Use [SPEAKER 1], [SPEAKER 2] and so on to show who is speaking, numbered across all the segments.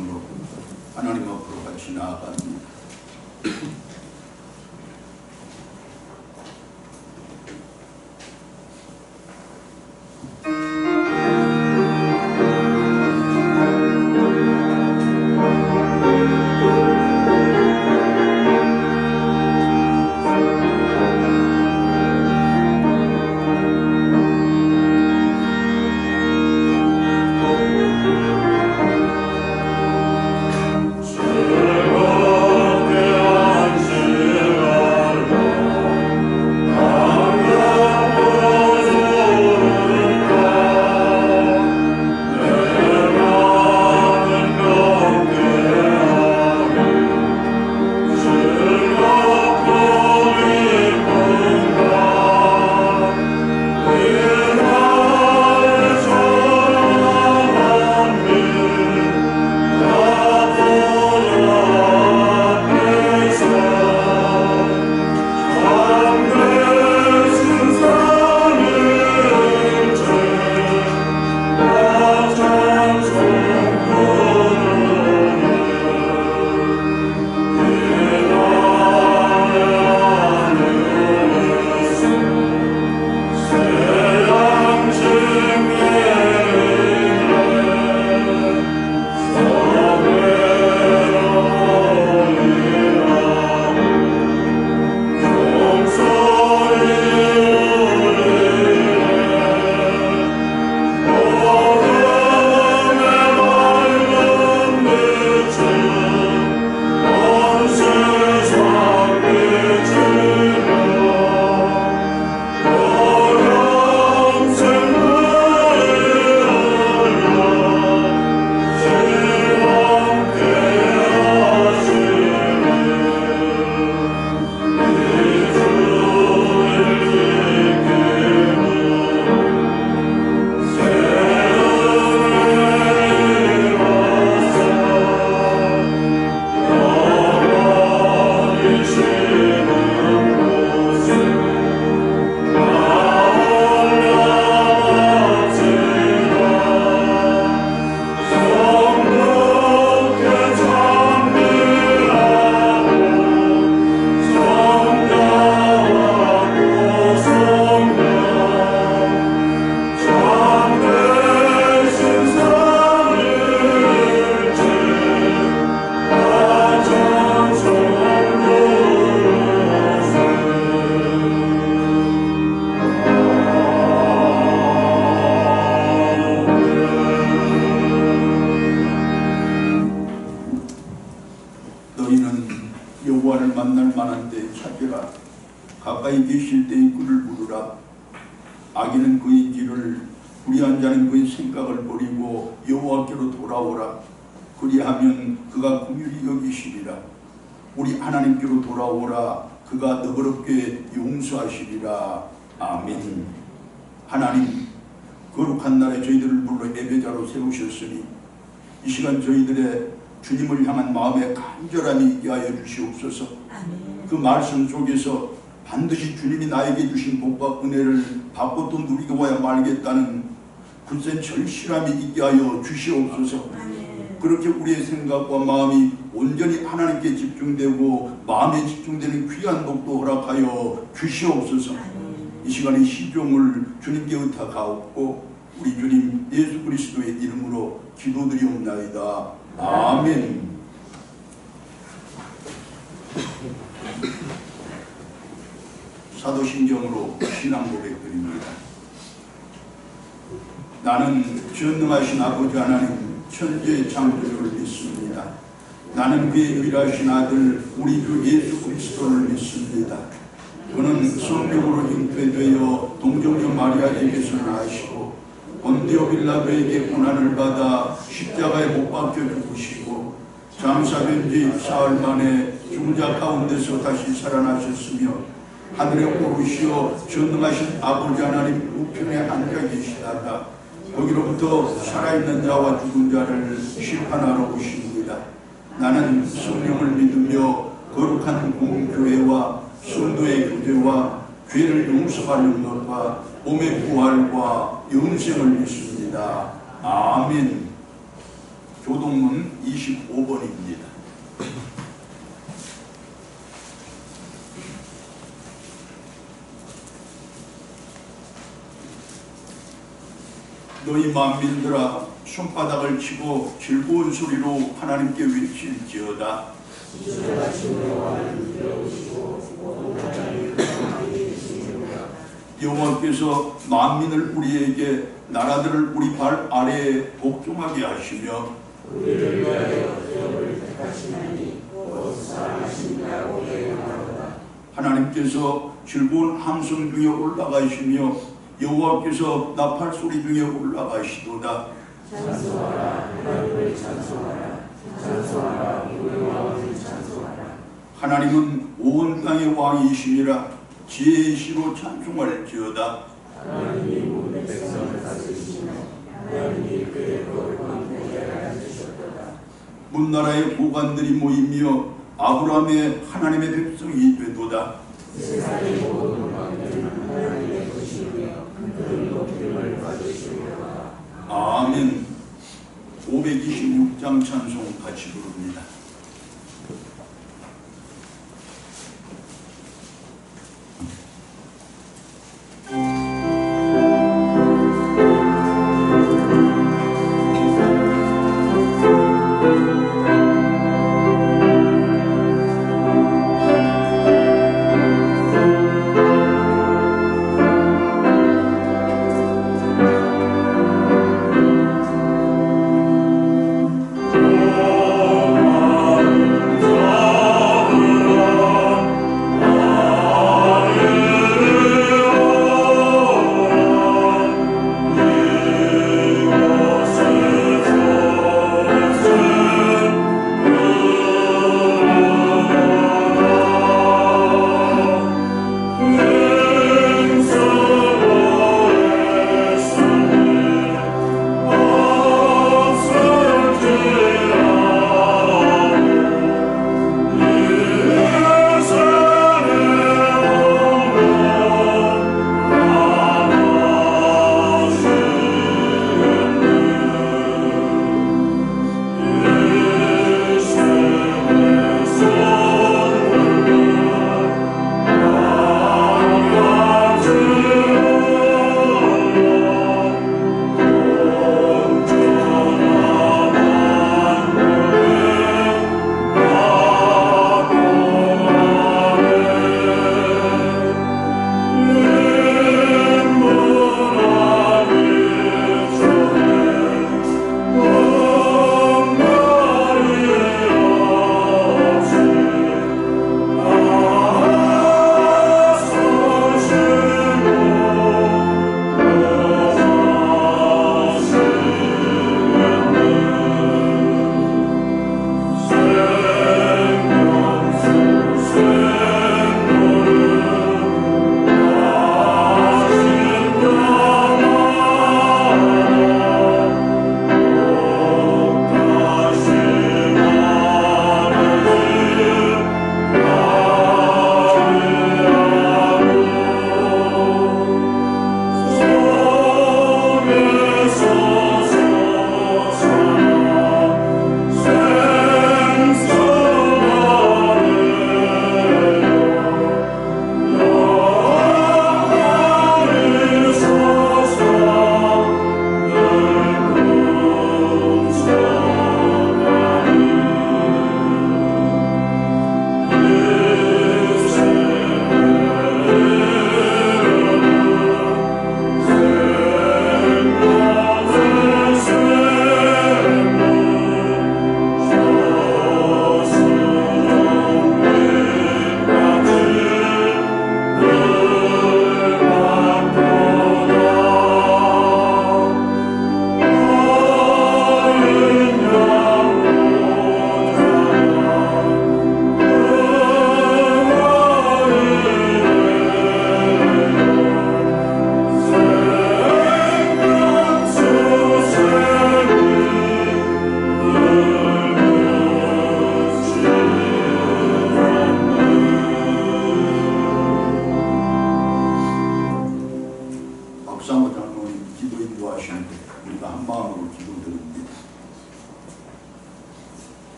[SPEAKER 1] 중심으로 하나님 앞으로 같이 나아갑니다. 여호와를 만날 만한 데 찾으라. 가까이 계실 때에 그를 부르라. 악인은 그의 길을, 불의한 자는 그의 생각을 버리고 여호와께로 돌아오라. 그리하면 그가 긍휼히 여기시리라. 우리 하나님께로 돌아오라. 그가 너그럽게 용서하시리라. 아멘. 하나님, 거룩한 날에 저희들을 불러 예배자로 세우셨으니 이 시간 저희들의 주님을 향한 마음의 간절함이 있게 하여 주시옵소서.
[SPEAKER 2] 아멘.
[SPEAKER 1] 그 말씀 속에서 반드시 주님이 나에게 주신 복과 은혜를 받고 또 누리고 와야 말겠다는 굳센 절실함이 있게 하여 주시옵소서.
[SPEAKER 2] 아멘.
[SPEAKER 1] 그렇게 우리의 생각과 마음이 온전히 하나님께 집중되고 마음에 집중되는 귀한 복도 허락하여 주시옵소서.
[SPEAKER 2] 아멘.
[SPEAKER 1] 이 시간에 시종을 주님께 의탁하옵고 우리 주님 예수 그리스도의 이름으로 기도드리옵나이다. 아멘. 사도신경으로 신앙 고백드립니다. 나는 전능하신 아버지 하나님 천지의 창조주를 믿습니다. 나는 그의 유일하신 아들 우리 주 예수 그리스도를 믿습니다. 그는 성령으로 잉태되어 동정녀 마리아에게서 나시고 본디오 빌라도에게 고난을 받아 십자가에 못 박혀 죽으시고 장사된 지 사흘 만에 죽은 자 가운데서 다시 살아나셨으며 하늘에 오르시어 전능하신 아버지 하나님 우편에 앉아 계시다가 거기로부터 살아있는 자와 죽은 자를 심판하러 오십니다. 나는 성령을 믿으며 거룩한 공교회와 성도의 교제와 죄를 용서하는 것과 몸의 부활과 영생을 믿습니다. 아멘. 교동문 25번입니다. 너희 만민들아 손바닥을 치고 즐거운 소리로 하나님께 외칠지어다. 여호와께서 만민을 우리에게 나라들을 우리 발 아래에 복종하게 하시며 우리를 위하여 기업을 택하시나니 곧 사랑하신 야곱의 영광이로다. 하나님께서 즐거운 함성 중에 올라가시며 여호와께서 나팔 소리 중에 올라가시도다. 찬송하라 하나님을 찬송하라. 찬송하라 우리 왕을 찬송하라. 하나님은 온 땅의 왕이시니라. 지혜의 시로 찬송할지어다. 하나님이 모든 백성을 다스리시며 하나님이 그의 거룩한 보좌에 앉으셨도다. 문나라의 보관들이 모이며 아브라함의 하나님의 백성이 되도다. 세상의 모든 왕들은 하나님의 것이며 그 높임을 받으시리로다. 아멘. 526장 찬송 같이 부릅니다.
[SPEAKER 2] Oh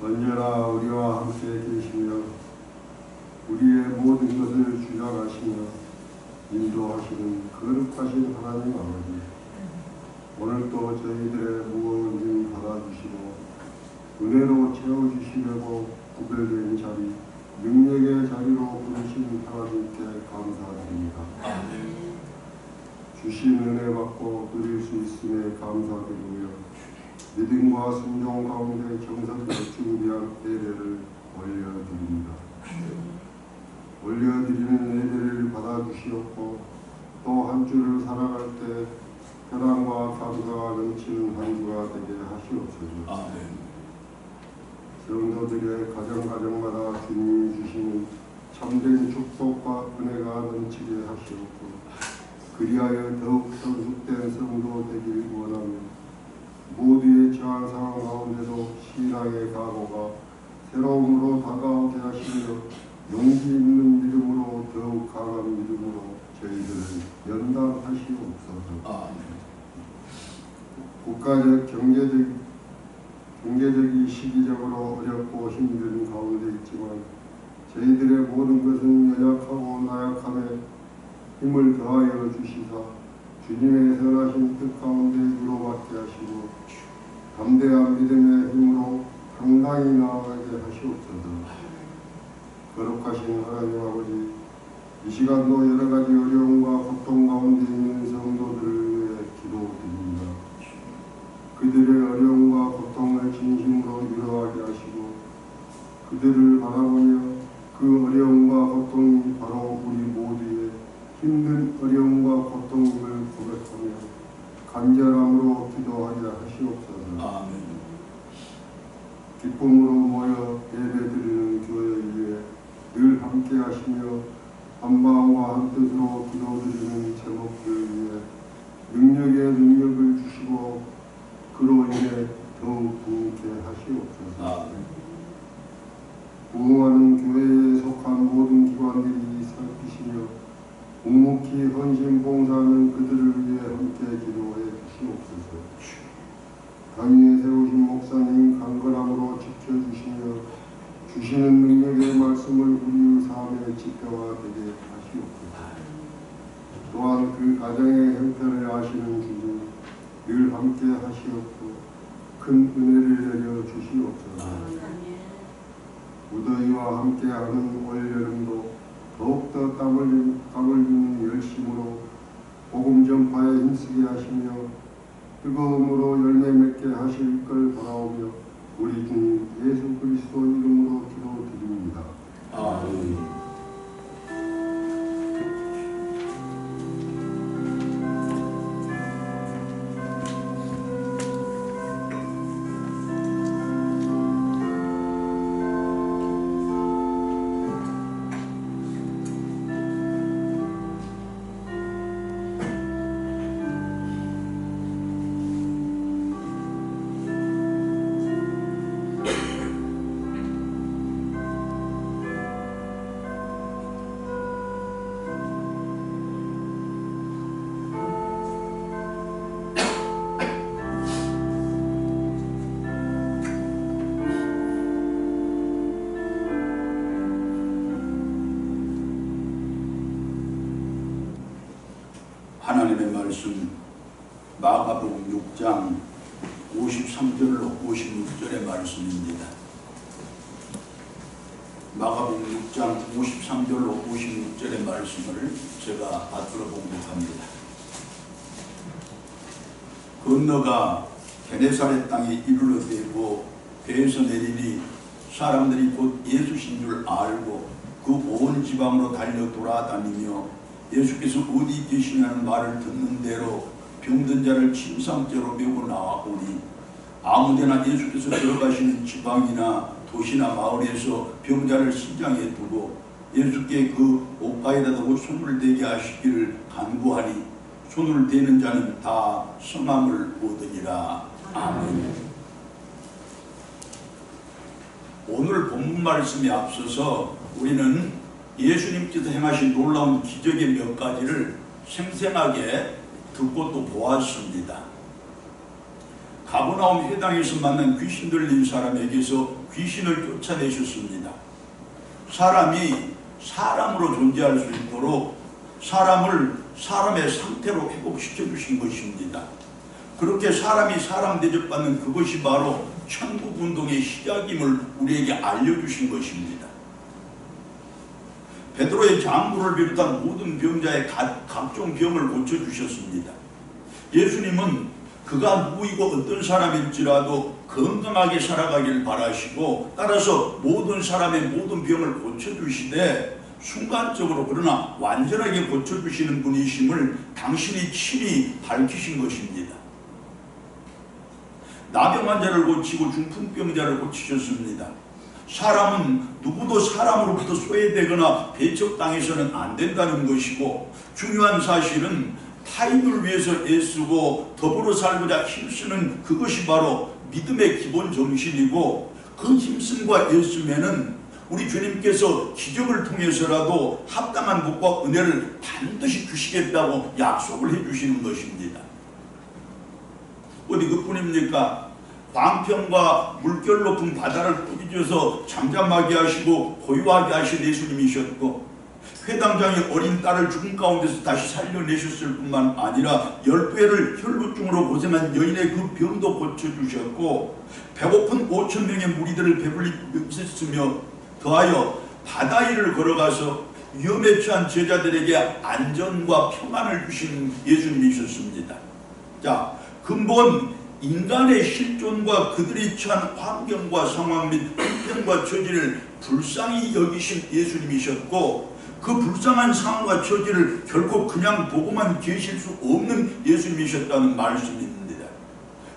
[SPEAKER 2] 언제나 우리와 함께 계시며 우리의 모든 것을 주장하시며 인도하시는 거룩하신 하나님 아버지, 오늘도 저희들의 무거운 짐 받아주시고 은혜로 채워주시려고 구별된 자리, 능력의 자리로 부르신 하나님께 감사드립니다. 주신 은혜 받고 누릴 수 있음에 감사드리며 믿음과 순종 가운데 정성을 준비한 예배를 올려드립니다. 올려드리는 예배를 받아주시옵고 또 한 주를 살아갈 때 평안과 감사가 넘치는 한 주가 되게 하시옵소서. 성도들의 가정가정마다 주님이 주시는 참된 축복과 은혜가 넘치게 하시옵고 그리하여 더욱 성숙된 성도 되길 원하며 모두의 처한 상황 가운데도 신앙의 각오가 새로움으로 다가오게 하시며 용기 있는 믿음으로 더욱 강한 믿음으로 저희들을 연단하시옵소서. 국가적 경제적인 시기적으로 어렵고 힘든 가운데 있지만 저희들의 모든 것은 연약하고 나약함에 힘을 더하여 주시사 주님의 선하신 뜻 가운데 위로받게 하시고 담대한 믿음의 힘으로 당당히 나아가게 하시옵소서. 거룩하신 하나님 아버지, 이 시간도 여러가지 어려움과 고통 가운데 있는 성도들을 위해 기도드립니다. 그들의 어려움과 고통을 진심으로 위로하게 하시고 그들을 바라보며 그 어려움과 고통이 바로 우리 모두의 힘든 어려움과 고통임을 고백하며 간절함으로 기도하게 하시옵소서. 기쁨으로 모여 예배드리는 교회 위에 늘 함께 하시며 한마음과 한뜻으로 기도드리는 제목들 위해 능력의 능력을 주시고 그로 인해 더욱 부흥케 하시옵소서. 부흥하는 교회에 속한 모든 기관들이 살피시며 묵묵히 헌신 봉사하는 그들을 위해 함께 기도해 주시옵소서. 당위에 세우신 목사님 강건함으로 지켜주시며 주시는 능력의 말씀을 우리 삶의 지표가 되게 하시옵소서. 또한 그 가정의 형편을 아시는 주님 늘 함께 하시옵고 큰 은혜를 내려 주시옵소서. 무더위와 함께하는 올여름도 더욱더 땀을 주는 열심으로 복음 전파에 힘쓰게 하시며 뜨거움으로 열매 맺게 하실 걸 바라오며 우리 주님 예수 그리스도 이름으로 기도드립니다. 아멘.
[SPEAKER 1] 하나님의 말씀 마가복음 6장 53절로 56절의 말씀입니다. 마가복음 6장 53절로 56절의 말씀을 제가 받들어 봉독합니다. 건너가 게네사렛 땅에 이르러되고 배에서 내리니 사람들이 곧 예수신 줄 알고 그 온 지방으로 달려 돌아다니며 예수께서 어디 계시냐는 말을 듣는 대로 병든 자를 침상째로 메고 나오니 아무데나 예수께서 들어가시는 지방이나 도시나 마을에서 병자를 시장에 두고 예수께 그 옷가에다가 손을 대게 하시기를 간구하니 손을 대는 자는 다 성함을 얻으리라. 아멘. 오늘 본문 말씀에 앞서서 우리는 예수님께서 행하신 놀라운 기적의 몇 가지를 생생하게 듣고 또 보았습니다. 가버나움 회당에서 만난 귀신 들린 사람에게서 귀신을 쫓아내셨습니다. 사람이 사람으로 존재할 수 있도록 사람을 사람의 상태로 회복시켜 주신 것입니다. 그렇게 사람이 사람 대접받는 그것이 바로 천국운동의 시작임을 우리에게 알려주신 것입니다. 베드로의 장부를 비롯한 모든 병자의 각종 병을 고쳐주셨습니다. 예수님은 그가 누구이고 어떤 사람일지라도 건강하게 살아가길 바라시고 따라서 모든 사람의 모든 병을 고쳐주시되 순간적으로 그러나 완전하게 고쳐주시는 분이심을 당신이 친히 밝히신 것입니다. 나병 환자를 고치고 중풍병자를 고치셨습니다. 사람은 누구도 사람으로부터 소외되거나 배척당해서는 안 된다는 것이고 중요한 사실은 타인을 위해서 애쓰고 더불어 살고자 힘쓰는 그것이 바로 믿음의 기본 정신이고 그 힘씀과 애씀에는 우리 주님께서 기적을 통해서라도 합당한 복과 은혜를 반드시 주시겠다고 약속을 해주시는 것입니다. 어디 그뿐입니까? 광평과 물결 높은 바다를 꾸짖어서 잠잠하게 하시고 고요하게 하신 예수님이셨고 회당장이 어린 딸을 죽음 가운데서 다시 살려내셨을 뿐만 아니라 12회를 혈루증으로 고생한 여인의 그 병도 고쳐주셨고 배고픈 5,000명의 무리들을 배불리 먹였으며 더하여 바다 위를 걸어가서 위험에 처한 제자들에게 안전과 평안을 주신 예수님이셨습니다. 자, 근본 인간의 실존과 그들이 처한 환경과 상황 및 형편과 처지를 불쌍히 여기신 예수님이셨고 그 불쌍한 상황과 처지를 결코 그냥 보고만 계실 수 없는 예수님이셨다는 말씀입니다.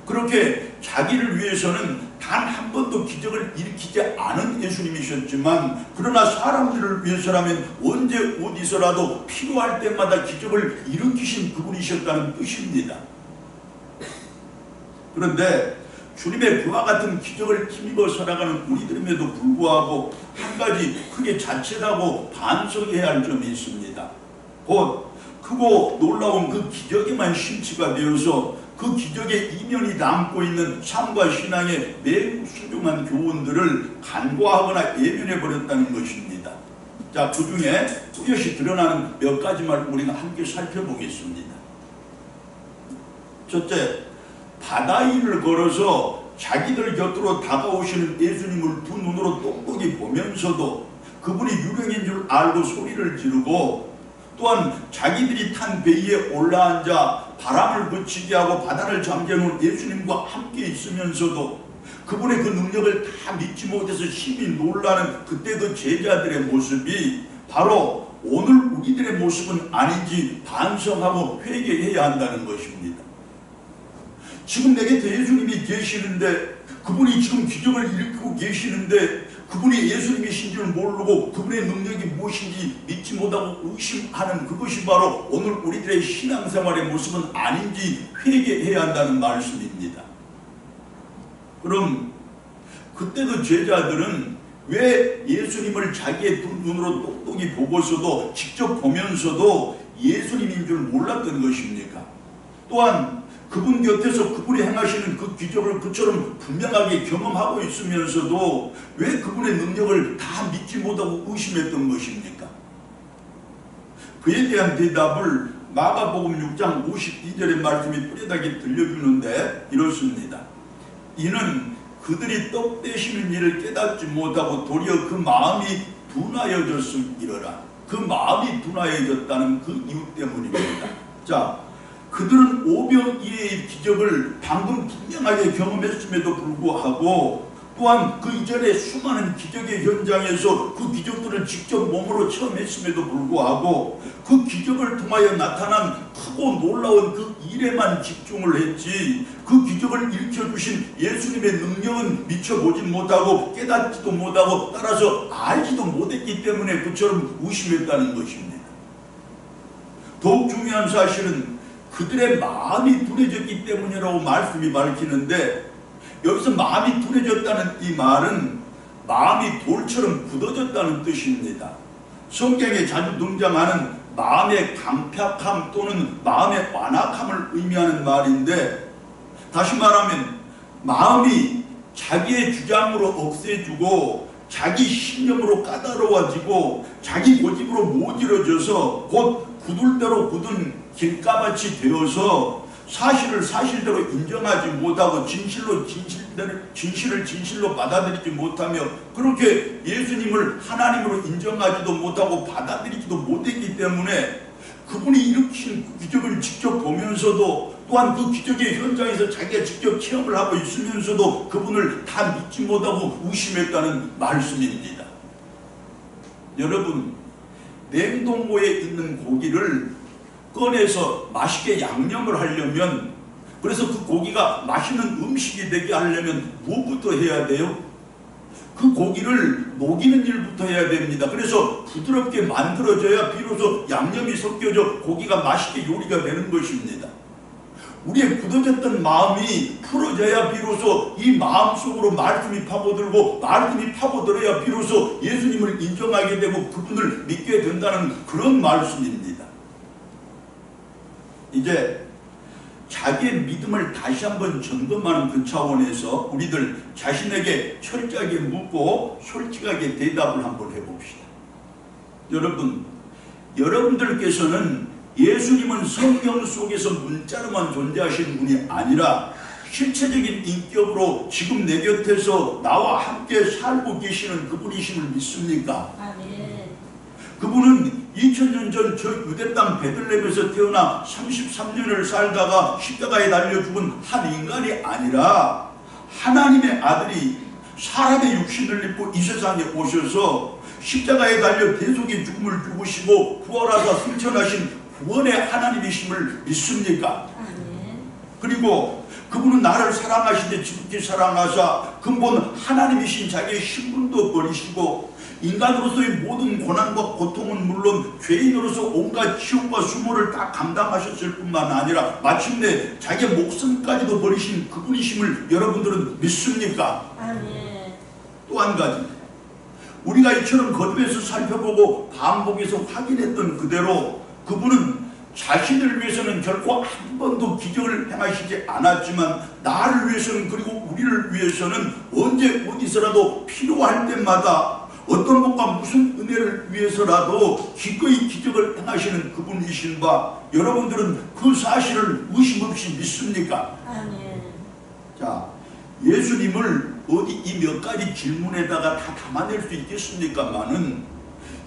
[SPEAKER 1] 그렇게 자기를 위해서는 단 한 번도 기적을 일으키지 않은 예수님이셨지만 그러나 사람들을 위해서라면 언제 어디서라도 필요할 때마다 기적을 일으키신 그분이셨다는 뜻입니다. 그런데 주님의 그와 같은 기적을 힘입어 살아가는 우리들임에도 불구하고 한 가지 크게 자책하고 반성해야 할 점이 있습니다. 곧 크고 놀라운 그 기적에만 심취가 되어서 그 기적의 이면이 담고 있는 삶과 신앙의 매우 소중한 교훈들을 간과하거나 예면해버렸다는 것입니다. 자, 그 중에 뚜렷이 드러나는 몇 가지만 우리가 함께 살펴보겠습니다. 첫째, 바다 위를 걸어서 자기들 곁으로 다가오시는 예수님을 두 눈으로 똑똑히 보면서도 그분이 유령인 줄 알고 소리를 지르고 또한 자기들이 탄 배 위에 올라앉아 바람을 그치게 하고 바다를 잠재우는 예수님과 함께 있으면서도 그분의 그 능력을 다 믿지 못해서 심히 놀라는 그때 그 제자들의 모습이 바로 오늘 우리들의 모습은 아닌지 반성하고 회개해야 한다는 것입니다. 지금 내 곁에 예수님이 계시는데 그분이 지금 기적을 일으키고 계시는데 그분이 예수님이신 줄 모르고 그분의 능력이 무엇인지 믿지 못하고 의심하는 그것이 바로 오늘 우리들의 신앙생활의 모습은 아닌지 회개해야 한다는 말씀입니다. 그럼 그때 그 제자들은 왜 예수님을 자기의 두 눈으로 똑똑히 보고서도 직접 보면서도 예수님인 줄 몰랐던 것입니까? 또한 그분 곁에서 그분이 행하시는 그 기적을 그처럼 분명하게 경험하고 있으면서도 왜 그분의 능력을 다 믿지 못하고 의심했던 것입니까? 그에 대한 대답을 마가복음 6장 52절의 말씀이 뚜렷하게 들려주는데 이렇습니다. 이는 그들이 떡 떼시는 일을 깨닫지 못하고 도리어 그 마음이 둔하여졌음이러라. 그 마음이 둔하여졌다는 그 이유 때문입니다. 자, 그들은 오병이어의 기적을 방금 분명하게 경험했음에도 불구하고 또한 그 이전에 수많은 기적의 현장에서 그 기적들을 직접 몸으로 체험했음에도 불구하고 그 기적을 통하여 나타난 크고 놀라운 그 일에만 집중을 했지 그 기적을 일으켜주신 예수님의 능력은 미쳐보지 못하고 깨닫지도 못하고 따라서 알지도 못했기 때문에 그처럼 의심했다는 것입니다. 더욱 중요한 사실은 그들의 마음이 둔해졌기 때문이라고 말씀이 밝히는데 여기서 마음이 둔해졌다는 이 말은 마음이 돌처럼 굳어졌다는 뜻입니다. 성경에 자주 등장하는 마음의 강팍함 또는 마음의 완악함을 의미하는 말인데 다시 말하면 마음이 자기의 주장으로 없애주고 자기 신념으로 까다로워지고 자기 고집으로 모질어져서 곧 굳을대로 굳은 길가밭이 되어서 사실을 사실대로 인정하지 못하고 진실을 진실로 받아들이지 못하며 그렇게 예수님을 하나님으로 인정하지도 못하고 받아들이지도 못했기 때문에 그분이 일으킨 기적을 직접 보면서도 또한 그 기적의 현장에서 자기가 직접 체험을 하고 있으면서도 그분을 다 믿지 못하고 의심했다는 말씀입니다. 여러분, 냉동고에 있는 고기를 꺼내서 맛있게 양념을 하려면, 그래서 그 고기가 맛있는 음식이 되게 하려면 무엇부터 해야 돼요? 그 고기를 녹이는 일부터 해야 됩니다. 그래서 부드럽게 만들어져야 비로소 양념이 섞여져 고기가 맛있게 요리가 되는 것입니다. 우리의 굳어졌던 마음이 풀어져야 비로소 이 마음속으로 말씀이 파고들고 말씀이 파고들어야 비로소 예수님을 인정하게 되고 그분을 믿게 된다는 그런 말씀입니다. 이제 자기의 믿음을 다시 한번 점검하는 그 차원에서 우리들 자신에게 철저하게 묻고 솔직하게 대답을 한번 해봅시다. 여러분, 여러분들께서는 예수님은 성경 속에서 문자로만 존재하신 분이 아니라 실체적인 인격으로 지금 내 곁에서 나와 함께 살고 계시는 그분이심을 믿습니까?
[SPEAKER 3] 아멘.
[SPEAKER 1] 그분은 2000년 전 저 유대 땅 베들레헴에서 태어나 33년을 살다가 십자가에 달려 죽은 한 인간이 아니라 하나님의 아들이 사람의 육신을 입고 이 세상에 오셔서 십자가에 달려 대속의 죽음을 죽으시고 부활하사 승천하신 구원의 하나님이심을 믿습니까?
[SPEAKER 3] 아멘.
[SPEAKER 1] 그리고 그분은 나를 사랑하시되 지극히 사랑하사 근본 하나님이신 자기의 신분도 버리시고 인간으로서의 모든 고난과 고통은 물론 죄인으로서 온갖 치욕과 수모를 다 감당하셨을 뿐만 아니라 마침내 자기의 목숨까지도 버리신 그분이심을 여러분들은 믿습니까?
[SPEAKER 3] 아멘.
[SPEAKER 1] 또 한 가지, 우리가 이처럼 거듭해서 살펴보고 반복해서 확인했던 그대로 그분은 자신을 위해서는 결코 한 번도 기적을 행하시지 않았지만 나를 위해서는 그리고 우리를 위해서는 언제 어디서라도 필요할 때마다 어떤 것과 무슨 은혜를 위해서라도 기꺼이 기적을 행하시는 그분이신 바 여러분들은 그 사실을 의심 없이 믿습니까?
[SPEAKER 3] 아멘.
[SPEAKER 1] 자, 예수님을 어디 이 몇 가지 질문에다가 다 담아낼 수 있겠습니까마는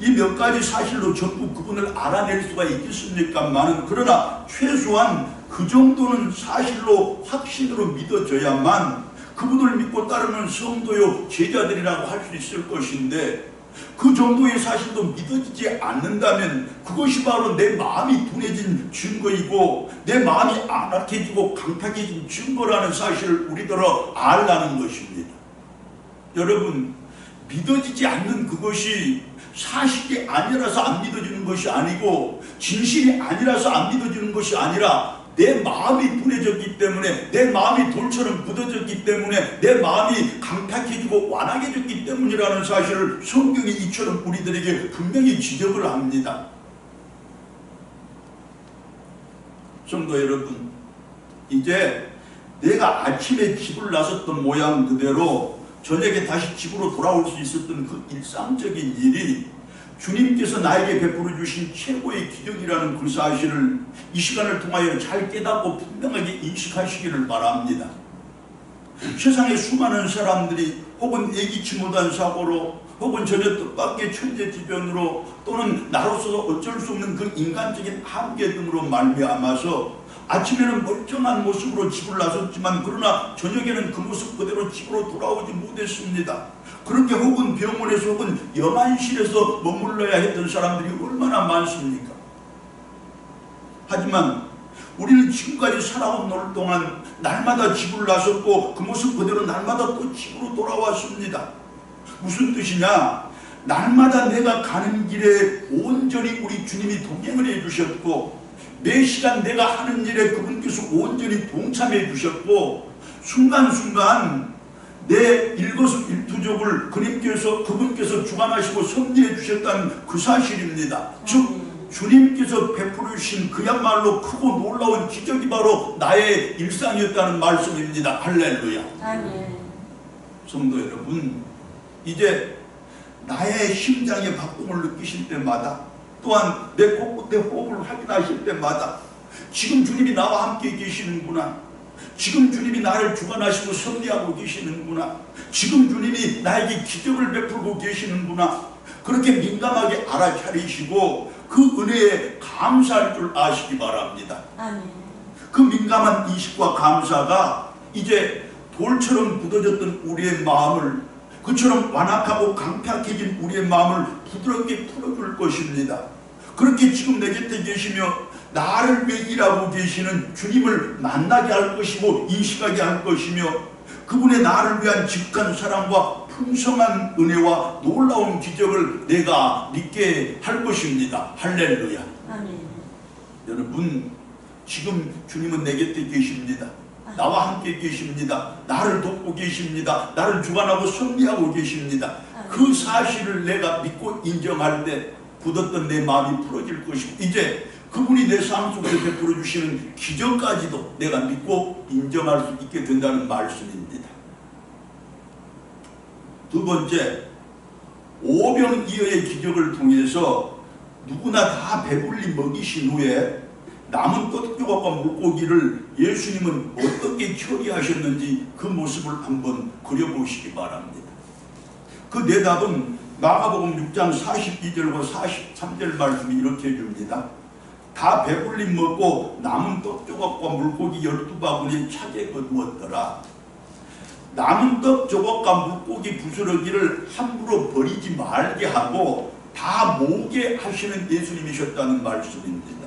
[SPEAKER 1] 이 몇 가지 사실로 전부 그분을 알아낼 수가 있겠습니까마는 그러나 최소한 그 정도는 사실로 확신으로 믿어져야만 그분을 믿고 따르는 성도요 제자들이라고 할 수 있을 것인데 그 정도의 사실도 믿어지지 않는다면 그것이 바로 내 마음이 둔해진 증거이고 내 마음이 안악해지고 강팍해진 증거라는 사실을 우리들어 알라는 것입니다. 여러분, 믿어지지 않는 그것이 사실이 아니라서 안 믿어지는 것이 아니고 진실이 아니라서 안 믿어지는 것이 아니라 내 마음이 둔해졌기 때문에 내 마음이 돌처럼 굳어졌기 때문에 내 마음이 강팍해지고 완악해졌기 때문이라는 사실을 성경이 이처럼 우리들에게 분명히 지적을 합니다. 성도 여러분, 이제 내가 아침에 집을 나섰던 모양 그대로 저녁에 다시 집으로 돌아올 수 있었던 그 일상적인 일이 주님께서 나에게 베풀어 주신 최고의 기적이라는 그 사실을 이 시간을 통하여 잘 깨닫고 분명하게 인식하시기를 바랍니다. 세상에 수많은 사람들이 혹은 예기치 못한 사고로 혹은 전혀 뜻밖의 천재지변으로 또는 나로서 어쩔 수 없는 그 인간적인 한계 등으로 말미암아서 아침에는 멀쩡한 모습으로 집을 나섰지만 그러나 저녁에는 그 모습 그대로 집으로 돌아오지 못했습니다. 그렇게 혹은 병원에서 혹은 영안실에서 머물러야 했던 사람들이 얼마나 많습니까? 하지만 우리는 지금까지 살아온 날 동안 날마다 집을 나섰고 그 모습 그대로 날마다 또 집으로 돌아왔습니다. 무슨 뜻이냐? 날마다 내가 가는 길에 온전히 우리 주님이 동행을 해주셨고 매 시간 내가 하는 일에 그분께서 온전히 동참해 주셨고 순간순간 내 일거수일투족을 그분께서 주관하시고 섭리해 주셨다는 그 사실입니다. 즉 주님께서 베풀어 주신 그야말로 크고 놀라운 기적이 바로 나의 일상이었다는 말씀입니다. 할렐루야.
[SPEAKER 3] 아멘.
[SPEAKER 1] 성도 여러분, 이제 나의 심장의 박동을 느끼실 때마다, 또한 내 코끝의 호흡을 확인하실 때마다 지금 주님이 나와 함께 계시는구나, 지금 주님이 나를 주관하시고 섭리하고 계시는구나, 지금 주님이 나에게 기적을 베풀고 계시는구나, 그렇게 민감하게 알아차리시고 그 은혜에 감사할 줄 아시기 바랍니다.
[SPEAKER 3] 아멘.
[SPEAKER 1] 그 민감한 인식과 감사가 이제 돌처럼 굳어졌던 우리의 마음을, 그처럼 완악하고 강팍해진 우리의 마음을 부드럽게 풀어줄 것입니다. 그렇게 지금 내 곁에 계시며 나를 위해 일하고 계시는 주님을 만나게 할 것이고 인식하게 할 것이며, 그분의 나를 위한 직한 사랑과 풍성한 은혜와 놀라운 기적을 내가 믿게 할 것입니다. 할렐루야.
[SPEAKER 3] 아멘.
[SPEAKER 1] 여러분, 지금 주님은 내 곁에 계십니다. 나와 함께 계십니다. 나를 돕고 계십니다. 나를 주관하고 섭리하고 계십니다. 그 사실을 내가 믿고 인정할 때 굳었던 내 마음이 풀어질 것이고, 이제 그분이 내 삶 속에서 베풀어 주시는 기적까지도 내가 믿고 인정할 수 있게 된다는 말씀입니다. 두 번째, 오병이어의 기적을 통해서 누구나 다 배불리 먹이신 후에 남은 떡조각과 물고기를 예수님은 어떻게 처리하셨는지 그 모습을 한번 그려보시기 바랍니다. 그 내답은 마가복음 6장 42절과 43절 말씀이 이렇게 해줍니다. 다 배불리 먹고 남은 떡조각과 물고기 12바구니 차게 거두었더라. 남은 떡조각과 물고기 부스러기를 함부로 버리지 말게 하고 다 모으게 하시는 예수님이셨다는 말씀입니다.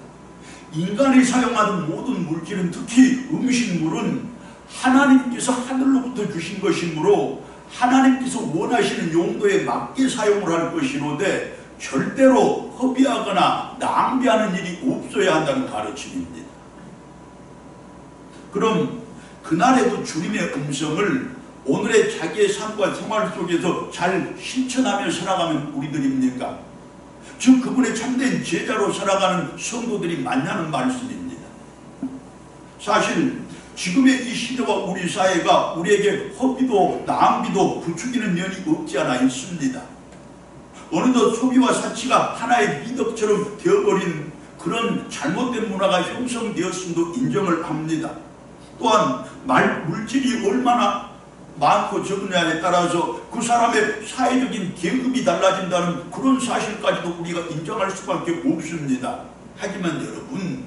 [SPEAKER 1] 인간이 사용하는 모든 물질은, 특히 음식물은 하나님께서 하늘로부터 주신 것이므로 하나님께서 원하시는 용도에 맞게 사용을 할 것이로되 절대로 허비하거나 낭비하는 일이 없어야 한다는 가르침입니다. 그럼 그날에도 주님의 음성을 오늘의 자기의 삶과 생활 속에서 잘 실천하며 살아가면 우리들입니까? 즉 그분의 참된 제자로 살아가는 성도들이 맞냐는 말씀입니다. 사실 지금의 이 시대와 우리 사회가 우리에게 허비도 낭비도 부추기는 면이 없지 않아 있습니다. 어느덧 소비와 사치가 하나의 미덕처럼 되어버린 그런 잘못된 문화가 형성되었음도 인정을 합니다. 또한 물질이 얼마나 많고 적느냐에 따라서 그 사람의 사회적인 계급이 달라진다는 그런 사실까지도 우리가 인정할 수밖에 없습니다. 하지만 여러분,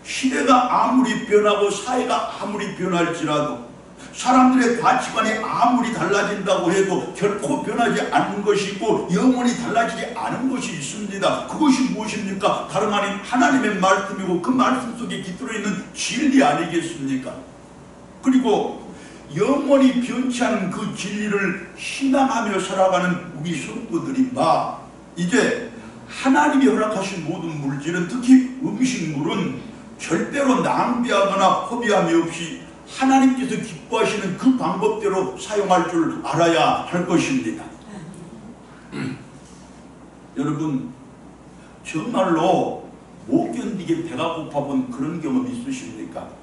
[SPEAKER 1] 시대가 아무리 변하고 사회가 아무리 변할지라도 사람들의 가치관이 아무리 달라진다고 해도 결코 변하지 않는 것이 있고 영원히 달라지지 않은 것이 있습니다. 그것이 무엇입니까? 다름 아닌 하나님의 말씀이고 그 말씀 속에 깃들어 있는 진리 아니겠습니까? 그리고 영원히 변치 않은 그 진리를 신앙하며 살아가는 우리 성도들인 바, 이제 하나님이 허락하신 모든 물질은, 특히 음식물은 절대로 낭비하거나 허비함이 없이 하나님께서 기뻐하시는 그 방법대로 사용할 줄 알아야 할 것입니다. 여러분, 정말로 못 견디게 배가 고파본 그런 경험 있으십니까?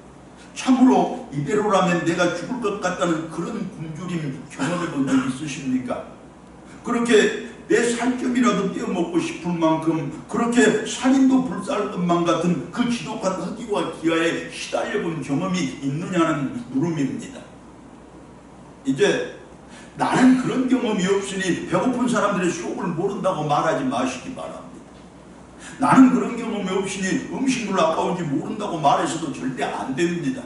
[SPEAKER 1] 참으로 이대로라면 내가 죽을 것 같다는 그런 굶주림 경험해 본 적 있으십니까? 그렇게 내 살점이라도 떼어먹고 싶을 만큼 그렇게 살인도 불사할 것만 같은 그 지독한 허기와 기아에 시달려 본 경험이 있느냐는 물음입니다. 이제 나는 그런 경험이 없으니 배고픈 사람들의 속을 모른다고 말하지 마시기 바랍니다. 나는 그런 경험이 없으니 음식물 아까운지 모른다고 말해서도 절대 안 됩니다.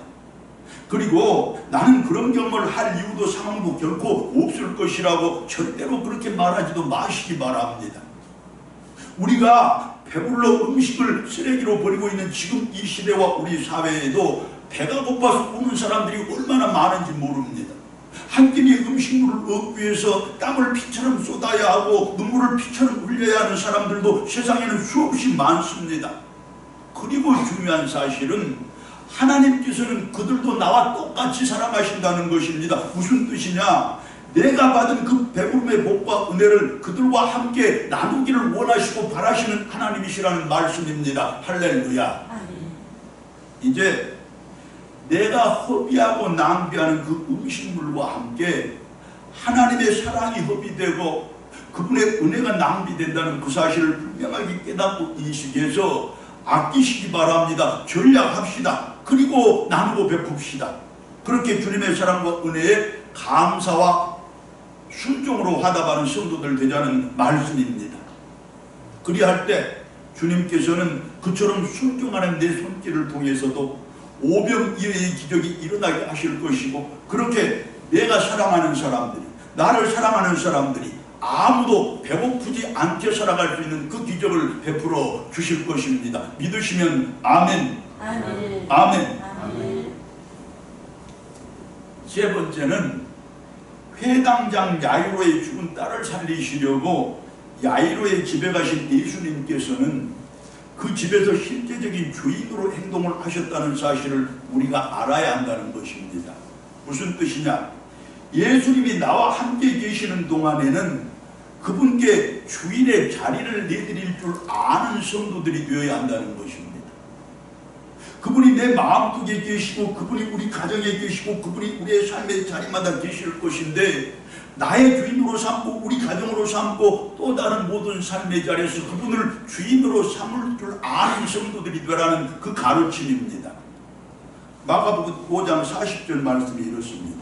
[SPEAKER 1] 그리고 나는 그런 경험을 할 이유도 상황도 결코 없을 것이라고 절대로 그렇게 말하지도 마시기 바랍니다. 우리가 배불러 음식을 쓰레기로 버리고 있는 지금 이 시대와 우리 사회에도 배가 고파서 우는 사람들이 얼마나 많은지 모릅니다. 한 끼니 음식물을 얻기 위해서 땀을 피처럼 쏟아야 하고 눈물을 피처럼 흘려야 하는 사람들도 세상에는 수없이 많습니다. 그리고 중요한 사실은 하나님께서는 그들도 나와 똑같이 사랑하신다는 것입니다. 무슨 뜻이냐? 내가 받은 그 배부름의 복과 은혜를 그들과 함께 나누기를 원하시고 바라시는 하나님이시라는 말씀입니다. 할렐루야. 이제 내가 허비하고 낭비하는 그 음식물과 함께 하나님의 사랑이 허비되고 그분의 은혜가 낭비된다는 그 사실을 분명하게 깨닫고 인식해서 아끼시기 바랍니다. 전략합시다. 그리고 나누고 베풉시다. 그렇게 주님의 사랑과 은혜에 감사와 순종으로 화답하는 성도들 되자는 말씀입니다. 그리할 때 주님께서는 그처럼 순종하는 내 손길을 통해서도 오병이어의 기적이 일어나게 하실 것이고, 그렇게 내가 사랑하는 사람들이, 나를 사랑하는 사람들이 아무도 배고프지 않게 살아갈 수 있는 그 기적을 베풀어 주실 것입니다. 믿으시면 아멘.
[SPEAKER 3] 아멘.
[SPEAKER 1] 아멘.
[SPEAKER 3] 아멘.
[SPEAKER 1] 세 번째는 회당장 야이로의 죽은 딸을 살리시려고 야이로의 집에 가신 예수님께서는 그 집에서 실제적인 주인으로 행동을 하셨다는 사실을 우리가 알아야 한다는 것입니다. 무슨 뜻이냐? 예수님이 나와 함께 계시는 동안에는 그분께 주인의 자리를 내드릴 줄 아는 성도들이 되어야 한다는 것입니다. 그분이 내 마음속에 계시고 그분이 우리 가정에 계시고 그분이 우리의 삶의 자리마다 계실 것인데, 나의 주인으로 삼고 우리 가정으로 삼고 또 다른 모든 삶의 자리에서 그분을 주인으로 삼을 줄 아는 성도들이 되라는 그 가르침입니다. 마가복음 5장 40절 말씀이 이렇습니다.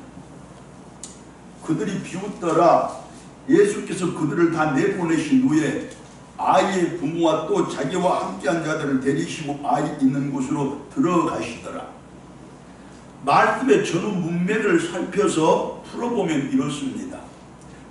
[SPEAKER 1] 그들이 비웃더라. 예수께서 그들을 다 내보내신 후에 아이의 부모와 또 자기와 함께한 자들을 데리시고 아이 있는 곳으로 들어가시더라. 말씀의 전후 문맥을 살펴서 풀어보면 이렇습니다.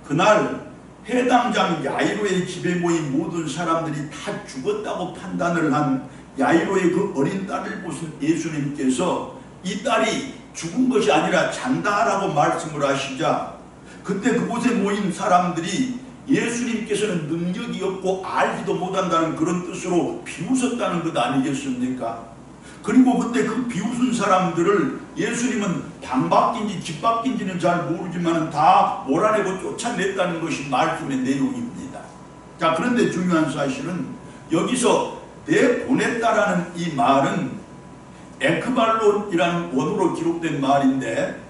[SPEAKER 1] 그날 회당장 야이로의 집에 모인 모든 사람들이 다 죽었다고 판단을 한 야이로의 그 어린 딸을 보신 예수님께서 이 딸이 죽은 것이 아니라 잔다라고 말씀을 하시자, 그때 그곳에 모인 사람들이 예수님께서는 능력이 없고 알지도 못한다는 그런 뜻으로 비웃었다는 것 아니겠습니까? 그리고 그때 그 비웃은 사람들을 예수님은 방 밖인지 집 밖인지는 잘 모르지만 다 몰아내고 쫓아냈다는 것이 말씀의 내용입니다. 자, 그런데 중요한 사실은 여기서 내보냈다라는 이 말은 에크발론이라는 원어로 기록된 말인데,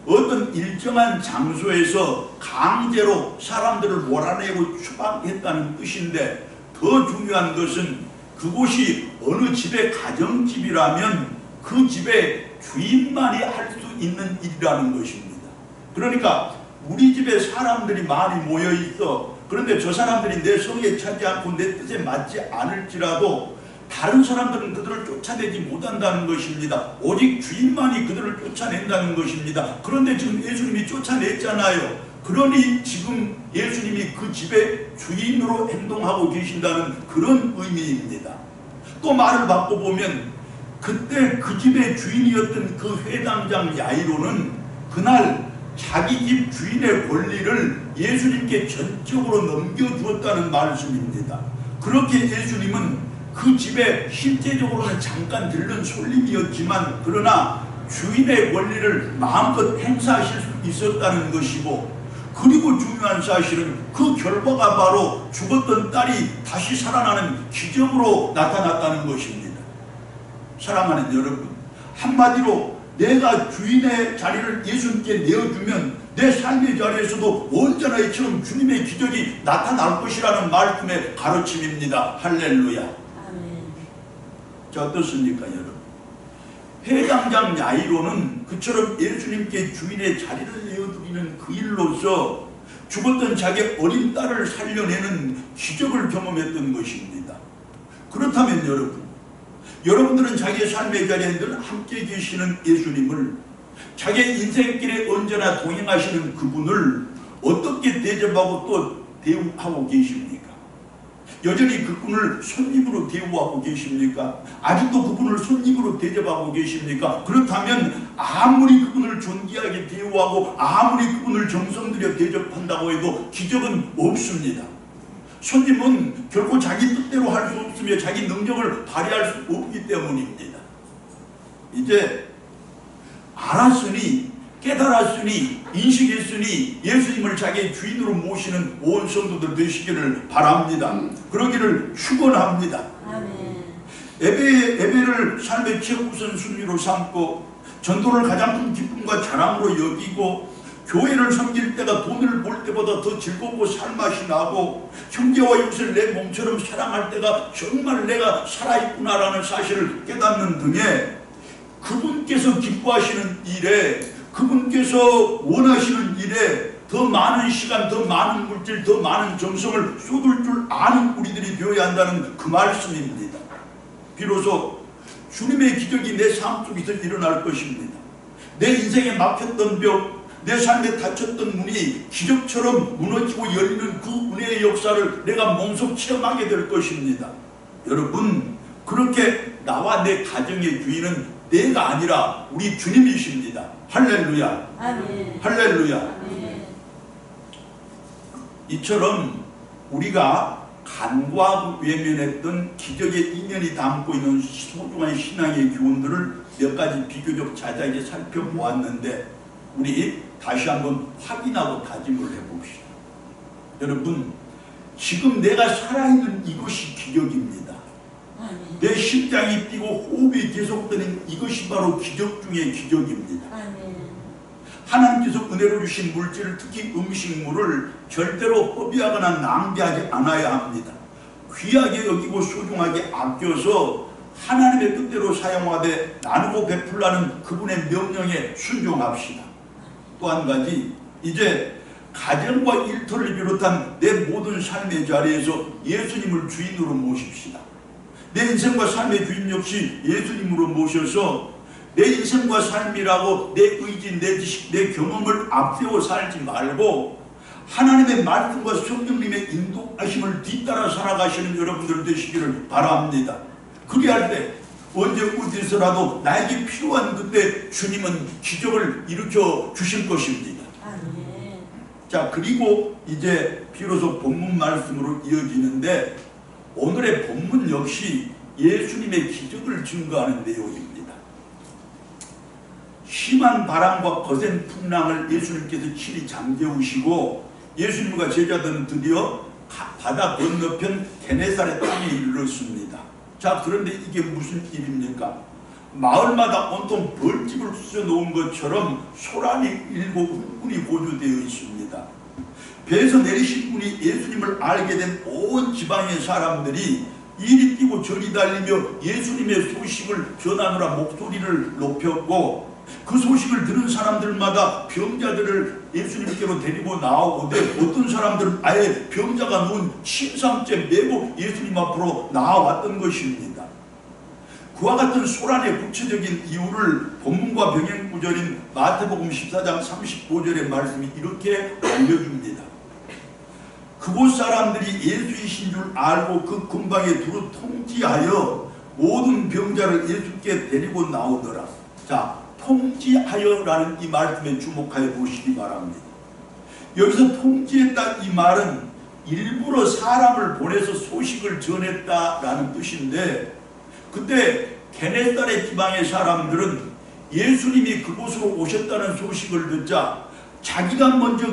[SPEAKER 1] 어떤 일정한 장소에서 강제로 사람들을 몰아내고 추방했다는 뜻인데, 더 중요한 것은 그곳이 어느 집의 가정집이라면 그 집의 주인만이 할 수 있는 일이라는 것입니다. 그러니까 우리 집에 사람들이 많이 모여 있어. 그런데 저 사람들이 내 성에 차지 않고 내 뜻에 맞지 않을지라도 다른 사람들은 그들을 쫓아내지 못한다는 것입니다. 오직 주인만이 그들을 쫓아낸다는 것입니다. 그런데 지금 예수님이 쫓아냈잖아요. 그러니 지금 예수님이 그 집의 주인으로 행동하고 계신다는 그런 의미입니다. 또 말을 바꿔보면 그때 그 집의 주인이었던 그 회당장 야이로는 그날 자기 집 주인의 권리를 예수님께 전적으로 넘겨주었다는 말씀입니다. 그렇게 예수님은 그 집에 실제적으로는 잠깐 들른 손님이었지만 그러나 주인의 권리를 마음껏 행사하실 수 있었다는 것이고, 그리고 중요한 사실은 그 결과가 바로 죽었던 딸이 다시 살아나는 기적으로 나타났다는 것입니다. 사랑하는 여러분, 한마디로 내가 주인의 자리를 예수님께 내어주면 내 삶의 자리에서도 언제나 이처럼 주님의 기적이 나타날 것이라는 말씀의 가르침입니다. 할렐루야.
[SPEAKER 3] 아멘.
[SPEAKER 1] 자, 어떻습니까 여러분? 회당장 야이로는 그처럼 예수님께 주인의 자리를 내어드리는 그 일로서 죽었던 자기 어린 딸을 살려내는 기적을 경험했던 것입니다. 그렇다면 여러분들은 자기의 삶의 자리에 늘 함께 계시는 예수님을, 자기의 인생길에 언제나 동행하시는 그분을 어떻게 대접하고 또 대우하고 계십니까? 여전히 그분을 손님으로 대우하고 계십니까? 아직도 그분을 손님으로 대접하고 계십니까? 그렇다면 아무리 그분을 존귀하게 대우하고 아무리 그분을 정성 들여 대접한다고 해도 기적은 없습니다. 손님은 결코 자기 뜻대로 할 수 없으며 자기 능력을 발휘할 수 없기 때문입니다. 이제 알았으니, 깨달았으니, 인식했으니 예수님을 자기의 주인으로 모시는 온 성도들 되시기를 바랍니다. 그러기를 축원합니다.
[SPEAKER 3] 아멘.
[SPEAKER 1] 예배를 삶의 최우선 순위로 삼고 전도를 가장 큰 기쁨과 자랑으로 여기고 교회를 섬길 때가 돈을 벌 때보다 더 즐겁고 살맛이 나고 형제와 이웃을 내 몸처럼 사랑할 때가 정말 내가 살아있구나라는 사실을 깨닫는 등의 그분께서 기뻐하시는 일에, 그분께서 원하시는 일에 더 많은 시간, 더 많은 물질, 더 많은 정성을 쏟을 줄 아는 우리들이 되어야 한다는 그 말씀입니다. 비로소 주님의 기적이 내 삶 속에서 일어날 것입니다. 내 인생에 막혔던 벽, 내 삶에 닫혔던 문이 기적처럼 무너지고 열리는 그 은혜의 역사를 내가 몸소 체험하게 될 것입니다. 여러분, 그렇게 나와 내 가정의 주인은 내가 아니라 우리 주님이십니다. 할렐루야.
[SPEAKER 3] 아멘.
[SPEAKER 1] 할렐루야.
[SPEAKER 3] 아멘.
[SPEAKER 1] 이처럼 우리가 간과하고 외면했던 기적의 인연이 담고 있는 소중한 신앙의 교훈들을 몇 가지 비교적 자세하게 살펴보았는데 우리 다시 한번 확인하고 다짐을 해봅시다. 여러분, 지금 내가 살아있는 이것이 기적입니다.
[SPEAKER 3] 아멘.
[SPEAKER 1] 내 심장이 뛰고 호흡이 계속되는 이것이 바로 기적 중의 기적입니다.
[SPEAKER 3] 아멘.
[SPEAKER 1] 하나님께서 은혜로 주신 물질을, 특히 음식물을 절대로 허비하거나 낭비하지 않아야 합니다. 귀하게 여기고 소중하게 아껴서 하나님의 뜻대로 사용하되 나누고 베풀라는 그분의 명령에 순종합시다. 또 한 가지, 이제 가정과 일터를 비롯한 내 모든 삶의 자리에서 예수님을 주인으로 모십시다. 내 인생과 삶의 주인 역시 예수님으로 모셔서 내 인생과 삶이라고 내 의지, 내 지식, 내 경험을 앞세워 살지 말고 하나님의 말씀과 성령님의 인도하심을 뒤따라 살아가시는 여러분들 되시기를 바랍니다. 그리할 때 언제 어디서라도 나에게 필요한 그때 주님은 기적을 일으켜 주실 것입니다.
[SPEAKER 3] 아멘.
[SPEAKER 1] 자, 그리고 이제 비로소 본문 말씀으로 이어지는데 오늘의 본문 역시 예수님의 기적을 증거하는 내용입니다. 심한 바람과 거센 풍랑을 예수님께서 친히 잠재우시고 예수님과 제자들은 드디어 바다 건너편 게네사렛 땅에 이르렀습니다. 자, 그런데 이게 무슨 일입니까? 마을마다 온통 벌집을 쑤셔 놓은 것처럼 소란이 일고 흥분이 고조되어 있습니다. 배에서 내리신 분이 예수님을 알게 된 온 지방의 사람들이 이리 뛰고 저리 달리며 예수님의 소식을 전하느라 목소리를 높였고 그 소식을 들은 사람들마다 병자들을 예수님께로 데리고 나오되 어떤 사람들은 아예 병자가 누운 침상째 메고 예수님 앞으로 나와왔던 것입니다. 그와 같은 소란의 구체적인 이유를 본문과 병행구절인 마태복음 14장 35절의 말씀이 이렇게 알려줍니다. 그곳 사람들이 예수이신 줄 알고 그 근방에 두루 통지하여 모든 병자를 예수께 데리고 나오더라. 자, 통지하여라는 이 말씀에 주목하여 보시기 바랍니다. 여기서 통지했다 이 말은 일부러 사람을 보내서 소식을 전했다라는 뜻인데 그때 게네사렛 지방의 사람들은 예수님이 그곳으로 오셨다는 소식을 듣자 자기가 먼저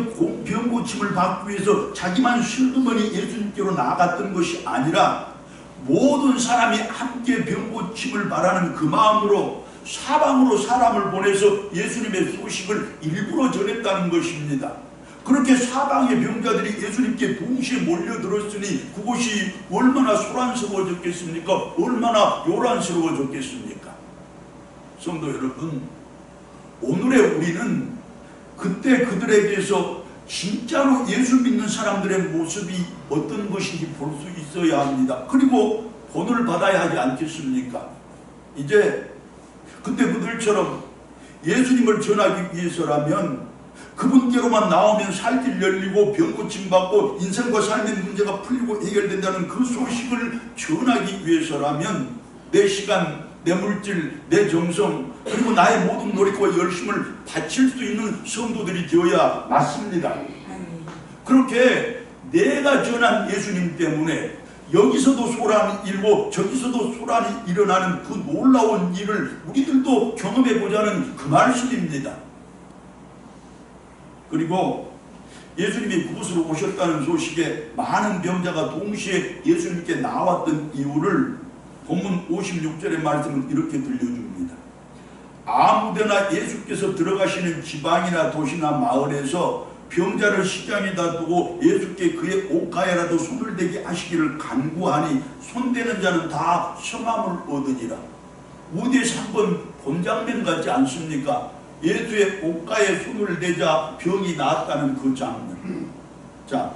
[SPEAKER 1] 병 고침을 받기 위해서 자기만 슬그머니 예수님께로 나아갔던 것이 아니라 모든 사람이 함께 병 고침을 바라는 그 마음으로 사방으로 사람을 보내서 예수님의 소식을 일부러 전했다는 것입니다. 그렇게 사방의 병자들이 예수님께 동시에 몰려들었으니 그곳이 얼마나 소란스러워졌겠습니까? 얼마나 요란스러워졌겠습니까? 성도 여러분, 오늘의 우리는 그때 그들에게서 진짜로 예수 믿는 사람들의 모습이 어떤 것인지 볼 수 있어야 합니다. 그리고 본을 받아야 하지 않겠습니까? 이제 그때 그들처럼 예수님을 전하기 위해서라면 그분께로만 나오면 살 길 열리고 병 고침받고 인생과 삶의 문제가 풀리고 해결된다는 그 소식을 전하기 위해서라면 내 시간, 내 물질, 내 정성 그리고 나의 모든 노력과 열심을 바칠 수 있는 성도들이 되어야 맞습니다. 그렇게 내가 전한 예수님 때문에 여기서도 소란이 일고 저기서도 소란이 일어나는 그 놀라운 일을 우리들도 경험해보자는 그 말씀입니다. 그리고 예수님이 그곳으로 오셨다는 소식에 많은 병자가 동시에 예수님께 나왔던 이유를 본문 56절의 말씀은 이렇게 들려줍니다. 아무데나 예수께서 들어가시는 지방이나 도시나 마을에서 병자를 시장에다 두고 예수께 그의 옷가에라도 손을 대게 하시기를 간구하니 손대는 자는 다 성함을 얻으니라. 어디에서 한번 본 장면 같지 않습니까? 예수의 옷가에 손을 대자 병이 나았다는 그 장면. 자,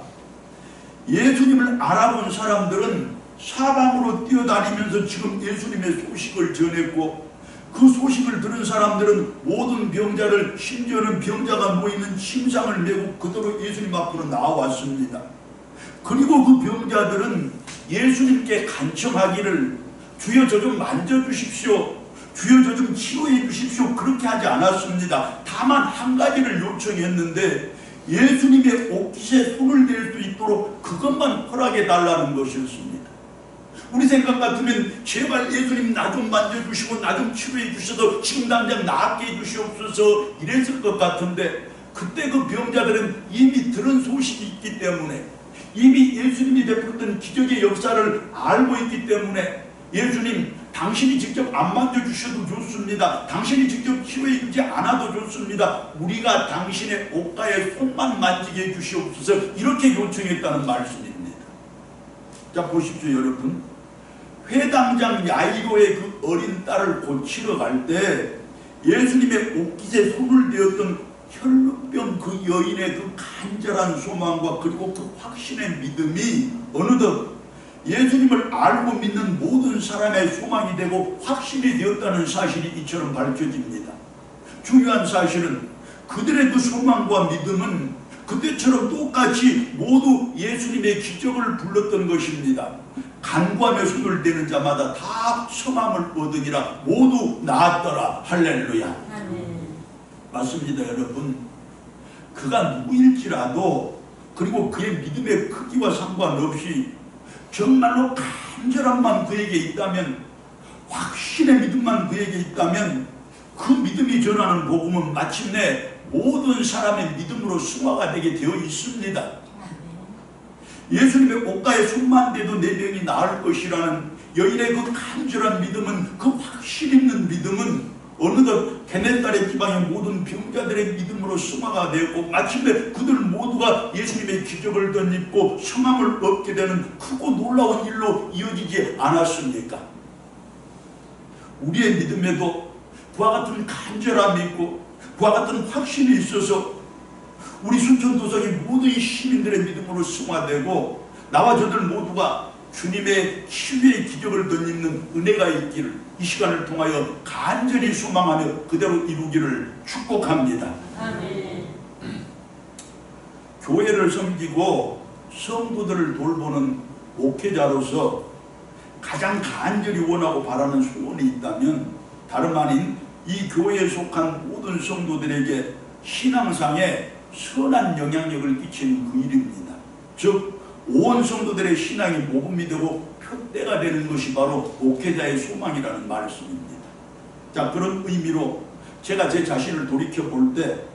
[SPEAKER 1] 예수님을 알아본 사람들은 사방으로 뛰어다니면서 지금 예수님의 소식을 전했고, 그 소식을 들은 사람들은 모든 병자를, 심지어는 병자가 모이는 침상을 메고 그대로 예수님 앞으로 나왔습니다. 그리고 그 병자들은 예수님께 간청하기를 주여 저 좀 만져주십시오, 주여 저 좀 치료해 주십시오, 그렇게 하지 않았습니다. 다만 한 가지를 요청했는데 예수님의 옷깃에 손을 댈 수 있도록 그것만 허락해 달라는 것이었습니다. 우리 생각 같으면 제발 예수님 나 좀 만져주시고 나 좀 치료해 주셔서 지금 당장 낫게 해주시옵소서 이랬을 것 같은데, 그때 그 병자들은 이미 들은 소식이 있기 때문에, 이미 예수님이 베풀었던 기적의 역사를 알고 있기 때문에 예수님 당신이 직접 안 만져주셔도 좋습니다, 당신이 직접 치료해 주지 않아도 좋습니다, 우리가 당신의 옷가에 손만 만지게 해주시옵소서 이렇게 요청했다는 말씀입니다. 자, 보십시오 여러분. 회당장 야이로의 그 어린 딸을 고치러 갈 때 예수님의 옷깃에 손을 대었던 혈루병 그 여인의 그 간절한 소망과 그리고 그 확신의 믿음이 어느덧 예수님을 알고 믿는 모든 사람의 소망이 되고 확신이 되었다는 사실이 이처럼 밝혀집니다. 중요한 사실은 그들의 그 소망과 믿음은 그때처럼 똑같이 모두 예수님의 기적을 불렀던 것입니다. 간구하며 손을 대는 자마다 다 성함을 얻으니라. 모두 나았더라. 할렐루야.
[SPEAKER 3] 아멘.
[SPEAKER 1] 맞습니다 여러분. 그가 누구일지라도, 그리고 그의 믿음의 크기와 상관없이 정말로 간절함만 그에게 있다면, 확신의 믿음만 그에게 있다면, 그 믿음이 전하는 복음은 마침내 모든 사람의 믿음으로 승화가 되게 되어 있습니다. 예수님의 옷가에 손만 대도 내 병이 나을 것이라는 여인의 그 간절한 믿음은, 그 확신 있는 믿음은 어느덧 게네사렛 지방의 모든 병자들의 믿음으로 승화가 되었고, 마침내 그들 모두가 예수님의 기적을 덧입고 성함을 얻게 되는 크고 놀라운 일로 이어지지 않았습니까? 우리의 믿음에도 그와 같은 간절함이 있고 그와 같은 확신이 있어서 우리 순천도성의 모든 시민들의 믿음으로 승화되고 나와 저들 모두가 주님의 치유의 기적을 덧입는 은혜가 있기를 이 시간을 통하여 간절히 소망하며 그대로 이루기를 축복합니다.
[SPEAKER 3] 아멘.
[SPEAKER 1] 교회를 섬기고 성도들을 돌보는 목회자로서 가장 간절히 원하고 바라는 소원이 있다면 다름 아닌 이 교회에 속한 모든 성도들에게 신앙상에 선한 영향력을 끼치는 그 일입니다. 즉 온 성도들의 신앙이 모범이 되고 표대가 되는 것이 바로 목회자의 소망이라는 말씀입니다. 자, 그런 의미로 제가 제 자신을 돌이켜 볼 때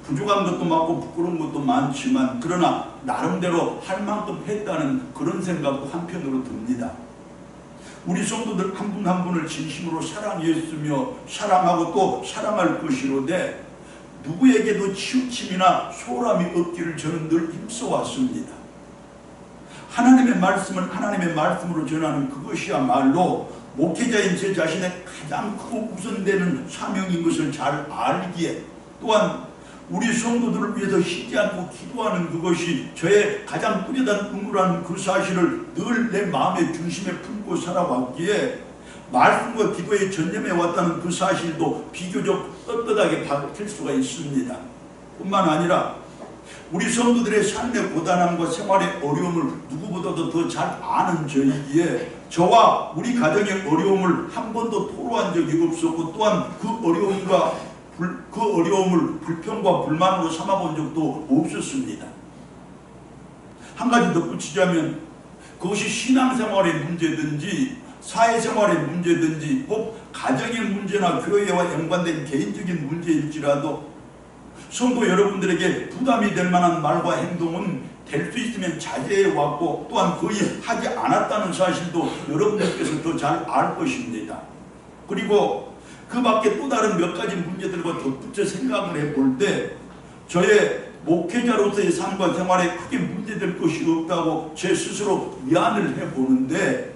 [SPEAKER 1] 부족한 것도 많고 부끄러운 것도 많지만, 그러나 나름대로 할 만큼 했다는 그런 생각도 한편으로 듭니다. 우리 성도들 한 분 한 분을 진심으로 사랑했으며 사랑하고 또 사랑할 것이로되 누구에게도 치우침이나 소홀함이 없기를 저는 늘 힘써왔습니다. 하나님의 말씀을 하나님의 말씀으로 전하는 그것이야말로 목회자인 제 자신의 가장 크고 우선되는 사명인 것을 잘 알기에, 또한 우리 성도들을 위해서 쉬지 않고 기도하는 그것이 저의 가장 뚜렷한 의무라는 그 사실을 늘 내 마음의 중심에 품고 살아왔기에 말씀과 기도에 전념해 왔다는 그 사실도 비교적 떳떳하게 밝힐 수가 있습니다. 뿐만 아니라 우리 성도들의 삶의 고단함과 생활의 어려움을 누구보다도 더 잘 아는 저이기에 저와 우리 가정의 어려움을 한 번도 토로한 적이 없었고, 또한 그 어려움을 불평과 불만으로 삼아본 적도 없었습니다. 한 가지 덧붙이자면 그것이 신앙생활의 문제든지 사회생활의 문제든지 혹 가정의 문제나 교회와 연관된 개인적인 문제일지라도 성도 여러분들에게 부담이 될 만한 말과 행동은 될 수 있으면 자제해 왔고, 또한 거의 하지 않았다는 사실도 여러분들께서 더 잘 알 것입니다. 그리고 그 밖에 또 다른 몇 가지 문제들과 덧붙여 생각을 해볼 때 저의 목회자로서의 삶과 생활에 크게 문제될 것이 없다고 제 스스로 위안을 해보는데,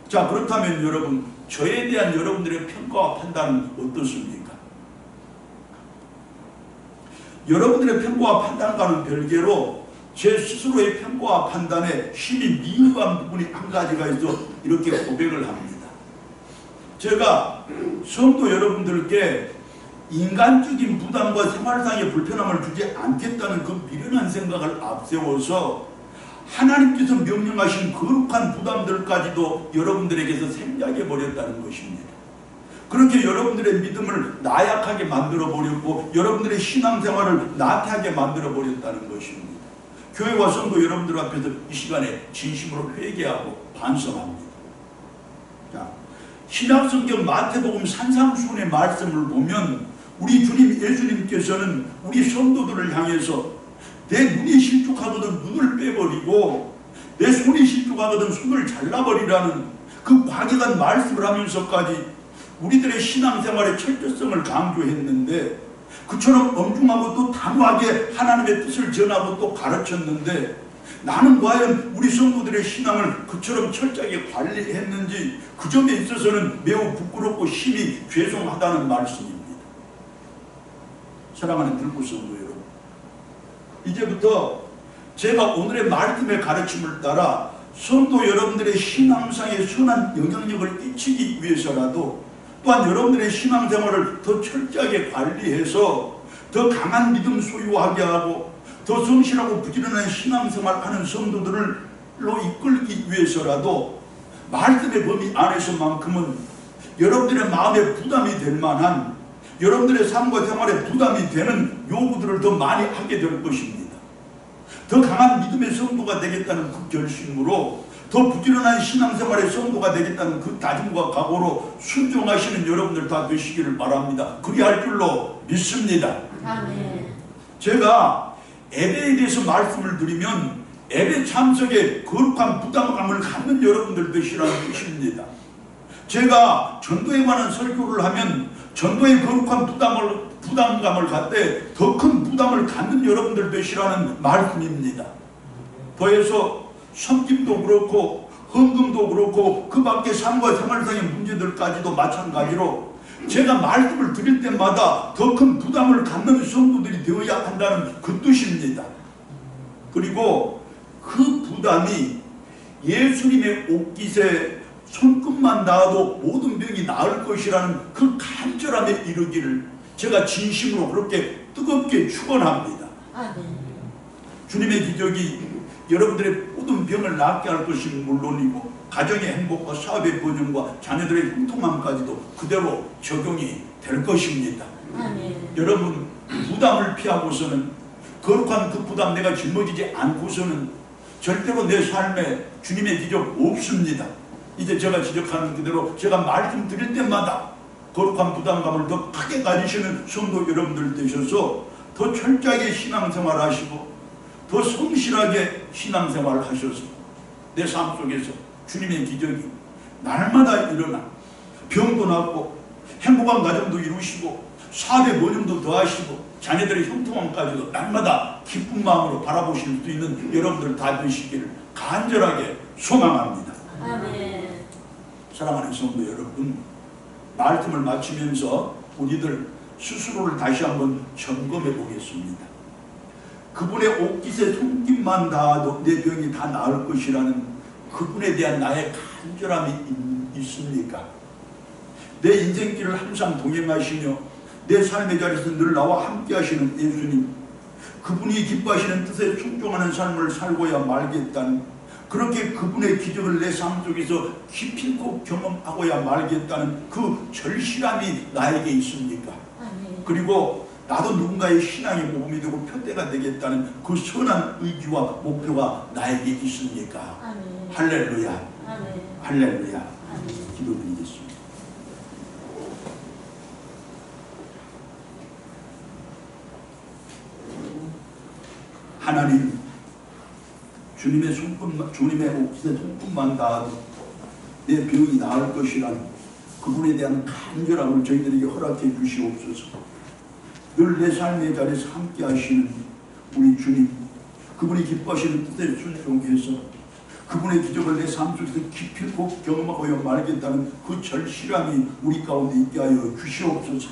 [SPEAKER 1] 자, 그렇다면 여러분, 저에 대한 여러분들의 평가와 판단은 어떻습니까? 여러분들의 평가와 판단과는 별개로 제 스스로의 평가와 판단에 심히 미흡한 부분이 한 가지가 있어 이렇게 고백을 합니다. 제가 성도 여러분들께 인간적인 부담과 생활상의 불편함을 주지 않겠다는 그 미련한 생각을 앞세워서 하나님께서 명령하신 거룩한 부담들까지도 여러분들에게서 생략해 버렸다는 것입니다. 그렇게 여러분들의 믿음을 나약하게 만들어 버렸고 여러분들의 신앙생활을 나태하게 만들어 버렸다는 것입니다. 교회와 성도 여러분들 앞에서 이 시간에 진심으로 회개하고 반성합니다. 자, 신약성경 마태복음 산상수훈의 말씀을 보면 우리 주님 예수님께서는 우리 성도들을 향해서 내 눈이 실족하거든 눈을 빼버리고 내 손이 실족하거든 손을 잘라버리라는 그 과격한 말씀을 하면서까지 우리들의 신앙생활의 철저성을 강조했는데, 그처럼 엄중하고 또 단호하게 하나님의 뜻을 전하고 또 가르쳤는데, 나는 과연 우리 성도들의 신앙을 그처럼 철저하게 관리했는지 그 점에 있어서는 매우 부끄럽고 심히 죄송하다는 말씀입니다. 사랑하는 들고 성도 여러분, 이제부터 제가 오늘의 말씀의 가르침을 따라 성도 여러분들의 신앙상에 선한 영향력을 끼치기 위해서라도, 또한 여러분들의 신앙생활을 더 철저하게 관리해서 더 강한 믿음 소유하게 하고 더 성실하고 부지런한 신앙생활하는 성도들로 이끌기 위해서라도 말씀의 범위 안에서만큼은 여러분들의 마음에 부담이 될 만한, 여러분들의 삶과 생활에 부담이 되는 요구들을 더 많이 하게 될 것입니다. 더 강한 믿음의 성도가 되겠다는 그 결심으로, 더 부지런한 신앙생활의 성도가 되겠다는 그 다짐과 각오로 순종하시는 여러분들 다 되시기를 바랍니다. 그리할 줄로 믿습니다.
[SPEAKER 3] 아멘.
[SPEAKER 1] 제가 예배에 대해서 말씀을 드리면 예배 참석에 거룩한 부담감을 갖는 여러분들 되시라는 뜻입니다. 제가 전도에 관한 설교를 하면 전도에 거룩한 부담감을 갖되 더 큰 부담을 갖는 여러분들 되시라는 말씀입니다. 더해서 섬김도 그렇고 헌금도 그렇고 그 밖에 삶과 생활상의 문제들까지도 마찬가지로 제가 말씀을 드릴 때마다 더 큰 부담을 갖는 성도들이 되어야 한다는 그 뜻입니다. 그리고 그 부담이 예수님의 옷깃에 손끝만 닿아도 모든 병이 나을 것이라는 그 간절함에 이르기를 제가 진심으로 그렇게 뜨겁게 축원합니다.
[SPEAKER 3] 아멘.
[SPEAKER 1] 주님의 기적이 여러분들의 모든 병을 낫게 할 것이 물론이고 가정의 행복과 사업의 번영과 자녀들의 형통함까지도 그대로 적용이 될 것입니다.
[SPEAKER 3] 아멘.
[SPEAKER 1] 여러분, 부담을 피하고서는, 거룩한 그 부담 내가 짊어지지 않고서는 절대로 내 삶에 주님의 기적 없습니다. 이제 제가 지적하는 그대로 제가 말씀드릴 때마다 거룩한 부담감을 더 크게 가지시는 성도 여러분들 되셔서 더 철저하게 신앙생활 하시고 더 성실하게 신앙생활을 하셔서 내 삶 속에서 주님의 기적이 날마다 일어나 병도 낫고 행복한 가정도 이루시고 사업의 번영도 더하시고 자녀들의 형통함까지도 날마다 기쁜 마음으로 바라보실 수 있는 여러분들 다 되시기를 간절하게 소망합니다.
[SPEAKER 3] 아멘.
[SPEAKER 1] 사랑하는 성도 여러분, 말씀을 마치면서 우리들 스스로를 다시 한번 점검해 보겠습니다. 그분의 옷깃에 손길만 닿아도 내 병이 다 나을 것이라는 그분에 대한 나의 간절함이 있습니까? 내 인생길을 항상 동행하시며 내 삶의 자리에서 늘 나와 함께 하시는 예수님, 그분이 기뻐하시는 뜻에 순종하는 삶을 살고야 말겠다는, 그렇게 그분의 기적을 내 삶 속에서 기필코 경험하고야 말겠다는 그 절실함이 나에게 있습니까?
[SPEAKER 3] 아멘.
[SPEAKER 1] 그리고 나도 누군가의 신앙의 모범이 되고 표대가 되겠다는 그 선한 의지와 목표가 나에게 있습니까?
[SPEAKER 3] 아멘.
[SPEAKER 1] 할렐루야.
[SPEAKER 3] 아멘.
[SPEAKER 1] 할렐루야.
[SPEAKER 3] 아멘.
[SPEAKER 1] 기도드리겠습니다. 하나님, 주님의 옷깃에 손끝만 닿아도 내 병이 나을 것이라는 그분에 대한 간절함을 저희들에게 허락해 주시옵소서. 늘 내 삶의 자리에서 함께 하시는 우리 주님, 그분이 기뻐하시는 뜻에 순종해서 그분의 기적을 내 삶 속에서 기필코 경험하여 말겠다는 그 절실함이 우리 가운데 있게 하여 주시옵소서.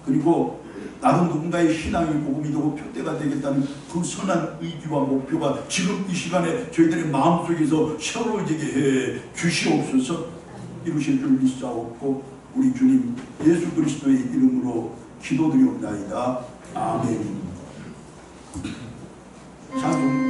[SPEAKER 1] 그리고 나도 누군가의 신앙의 복음이 되고 표대가 되겠다는 그 선한 의지와 목표가 지금 이 시간에 저희들의 마음속에서 새로워지게 해 주시옵소서. 이루실 줄 믿사옵고 우리 주님 예수 그리스도의 이름으로 기도드리옵나이다. 아멘. 찬송.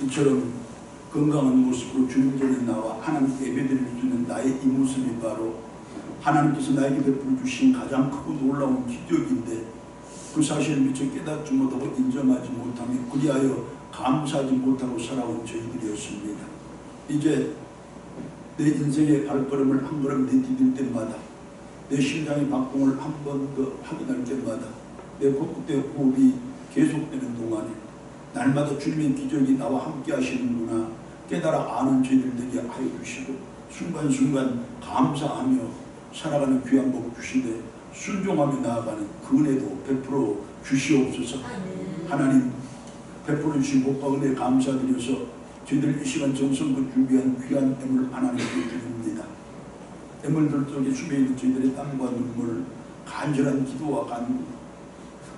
[SPEAKER 1] 이처럼 건강한 모습으로 주님 전에 나와 하나님께 예배드릴 수 있는 나의 이 모습이 바로 하나님께서 나에게 베풀어 주신 가장 크고 놀라운 기적인데 그 사실을 미처 깨닫지 못하고 인정하지 못하며 그리하여 감사하지 못하고 살아온 저희들이었습니다. 이제 내 인생의 발걸음을 한 걸음 내디딜 때마다 내 심장의 박동을 한 번 더 확인할 때마다 내 콧구때 호흡이 계속되는 동안에 날마다 주님의 기적이 나와 함께 하시는구나 깨달아 아는 저희들 되게 하여 주시고 순간순간 감사하며 살아가는 귀한 복 주시되 순종하며 나아가는 그 은혜도 베풀어 주시옵소서. 하나님 베풀어 주신 복과 은혜 감사드려서 저희들 이 시간 정성껏 준비한 귀한 애물 하나님께 드립니다. 애물들 속에 숨어있는 저희들의 땀과 눈물 간절한 기도와 간구,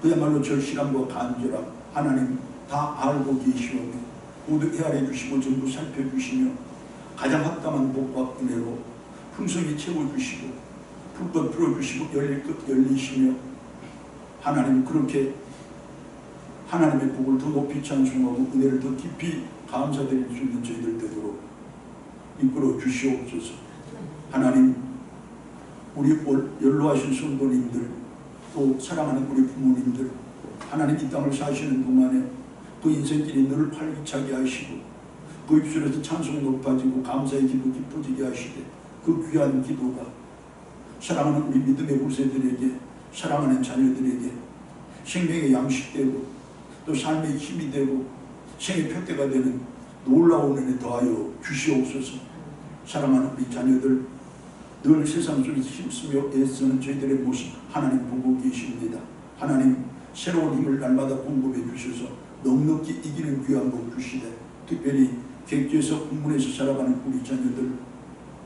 [SPEAKER 1] 그야말로 절실함과 간절함, 하나님 다 알고 계시오며 모두 헤아려 주시고 전부 살펴주시며 가장 합당한 복과 은혜로 풍성히 채워주시고 불꽃 풀어주시고 열릴 것 열리시며 하나님 그렇게 하나님의 복을 더 높이 찬송하고 은혜를 더 깊이 감사드릴 수 있는 저희들 되도록 이끌어 주시옵소서. 하나님 우리 연로하신 성도님들 또 사랑하는 우리 부모님들 하나님 이 땅을 사시는 동안에 그 인생길이 늘 활기차게 하시고 그 입술에서 찬송 높아지고 감사의 기도 깊어지게 하시되 그 귀한 기도가 사랑하는 우리 믿음의 후세들에게 사랑하는 자녀들에게 생명의 양식되고 또 삶의 힘이 되고 생의 표대가 되는 놀라운 은혜 더하여 주시옵소서. 사랑하는 우리 자녀들 늘 세상 속에서 힘쓰며 애쓰는 저희들의 모습 하나님 보고 계십니다. 하나님 새로운 힘을 날마다 공급해 주셔서 넉넉히 이기는 귀한 복 주시되 특별히 객지에서 국문에서 살아가는 우리 자녀들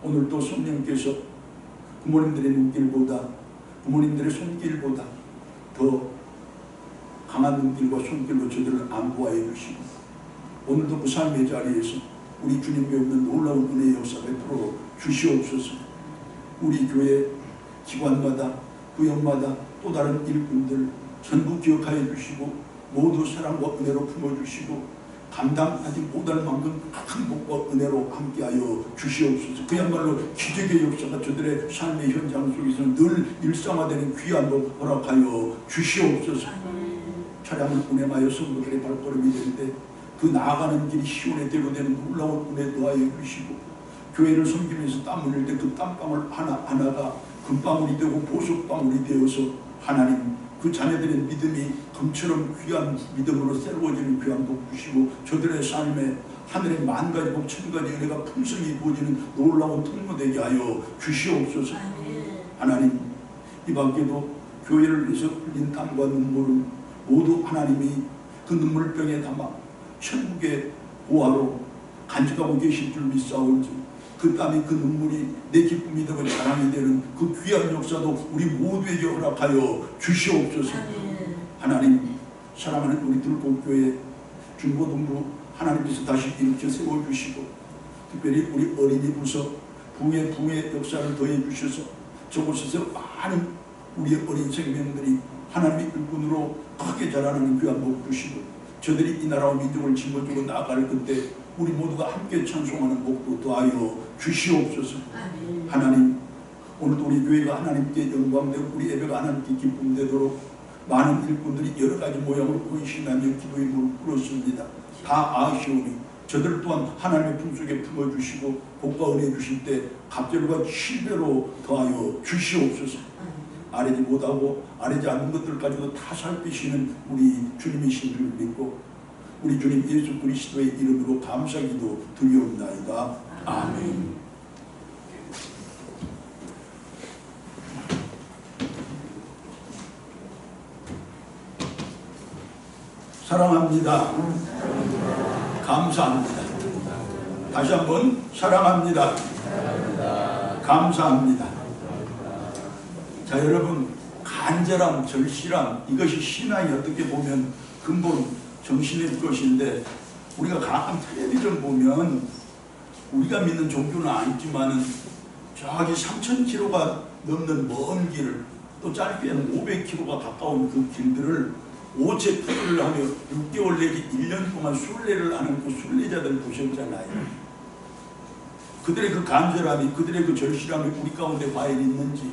[SPEAKER 1] 오늘도 성령께서 부모님들의 눈길보다 부모님들의 손길보다 더 강한 눈길과 손길로 저들을 안보하여 주시고 오늘도 그 삶의 자리에서 우리 주님이 없는 놀라운 은혜의 역사 베풀어 주시옵소서. 우리 교회 기관마다 구역마다 또 다른 일꾼들 전부 기억하여 주시고 모두 사랑과 은혜로 품어주시고 감당하지 못할 만큼 큰 복과 은혜로 함께하여 주시옵소서. 그야말로 기적의 역사가 저들의 삶의 현장 속에서 늘 일상화되는 귀한 복 허락하여 주시옵소서. 차량을 운행하여 성도들의 발걸음이 될 때 그 나아가는 길이 시온의 대로 되는 놀라운 은혜 더하여 주시고 교회를 섬기면서 땀 흘릴 때 그 땀방울 하나하나가 금방울이 되고 보석방울이 되어서 하나님 그 자녀들의 믿음이 금처럼 귀한 믿음으로 새로워지는 귀한 복 주시고 저들의 삶에 하늘의 만가지 복 천가지 은혜가 풍성히 부어지는 놀라운 통로되게 하여 주시옵소서. 하나님 이 밖에도 교회를 위해서 흘린 땀과 눈물을 모두 하나님이 그 눈물병에 담아 천국의 보화로 간직하고 계실 줄 믿사오니 그 땀이 그 눈물이 내 기쁨이 되고 자랑이 되는 그 귀한 역사도 우리 모두에게 허락하여 주시옵소서. 하나님 사랑하는 우리 들꽃교회 중고등부 하나님께서 다시 일으켜 세워주시고 특별히 우리 어린이 부서 부의 역사를 더해 주셔서 저곳에서 많은 우리의 어린 생명들이 하나님의 일꾼으로 크게 자라나는 귀한 복 주시고 저들이 이 나라와 민족을 짊어지고 나아갈 그때 우리 모두가 함께 찬송하는 복도 더하여 주시옵소서. 하나님 오늘도 우리 교회가 하나님께 영광되고 우리 예배가 하나님께 기쁨되도록 많은 일꾼들이 여러가지 모양으로 헌신하며 기도의 물을 꿇었습니다. 다 아시오니 저들 또한 하나님의 품속에 품어주시고 복과 은혜 주실 때 갑절과 7배로 더하여 주시옵소서. 아뢰지 못하고 아뢰지 않는 것들까지도 다 살피시는 우리 주님이신 줄 믿고 우리 주님 예수 그리스도의 이름으로 감사기도 드리옵나이다. 아멘. 사랑합니다. 감사합니다. 다시 한번 사랑합니다. 감사합니다. 자 여러분 간절함, 절실함 이것이 신앙이 어떻게 보면 근본 정신일 것인데 우리가 가끔 텔레비전 보면 우리가 믿는 종교는 아니지만은 저기 3000km가 넘는 먼 길을 또 짧게는 500km가 가까운 그 길들을 오체 투기를 하며 6개월 내지 1년 동안 순례를 하는 그 순례자들 보셨잖아요. 그들의 그 간절함이 그들의 그 절실함이 우리 가운데 과연 있는지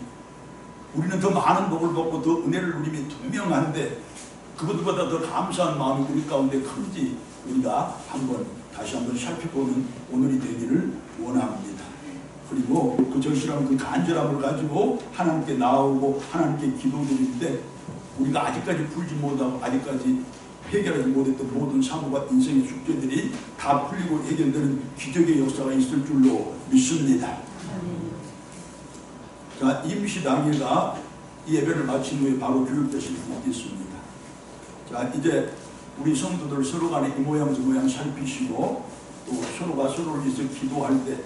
[SPEAKER 1] 우리는 더 많은 복을 받고 더 은혜를 누림이 분명한데 그것보다 더 감사한 마음이 우리 가운데 큰지 우리가 다시 한번 살펴보는 오늘이 되기를 원합니다. 그리고 그 절실함, 그 간절함을 가지고 하나님께 나오고 하나님께 기도드릴 때 우리가 아직까지 풀지 못하고 아직까지 해결하지 못했던 모든 사고와 인생의 숙제들이 다 풀리고 해결되는 기적의 역사가 있을 줄로 믿습니다. 자, 임시당회가 이 예배를 마친 후에 바로 교육되실 수 있겠습니다. 자, 이제 우리 성도들 서로 간에 이 모양 저 모양 살피시고 또 서로가 서로를 위해서 기도할 때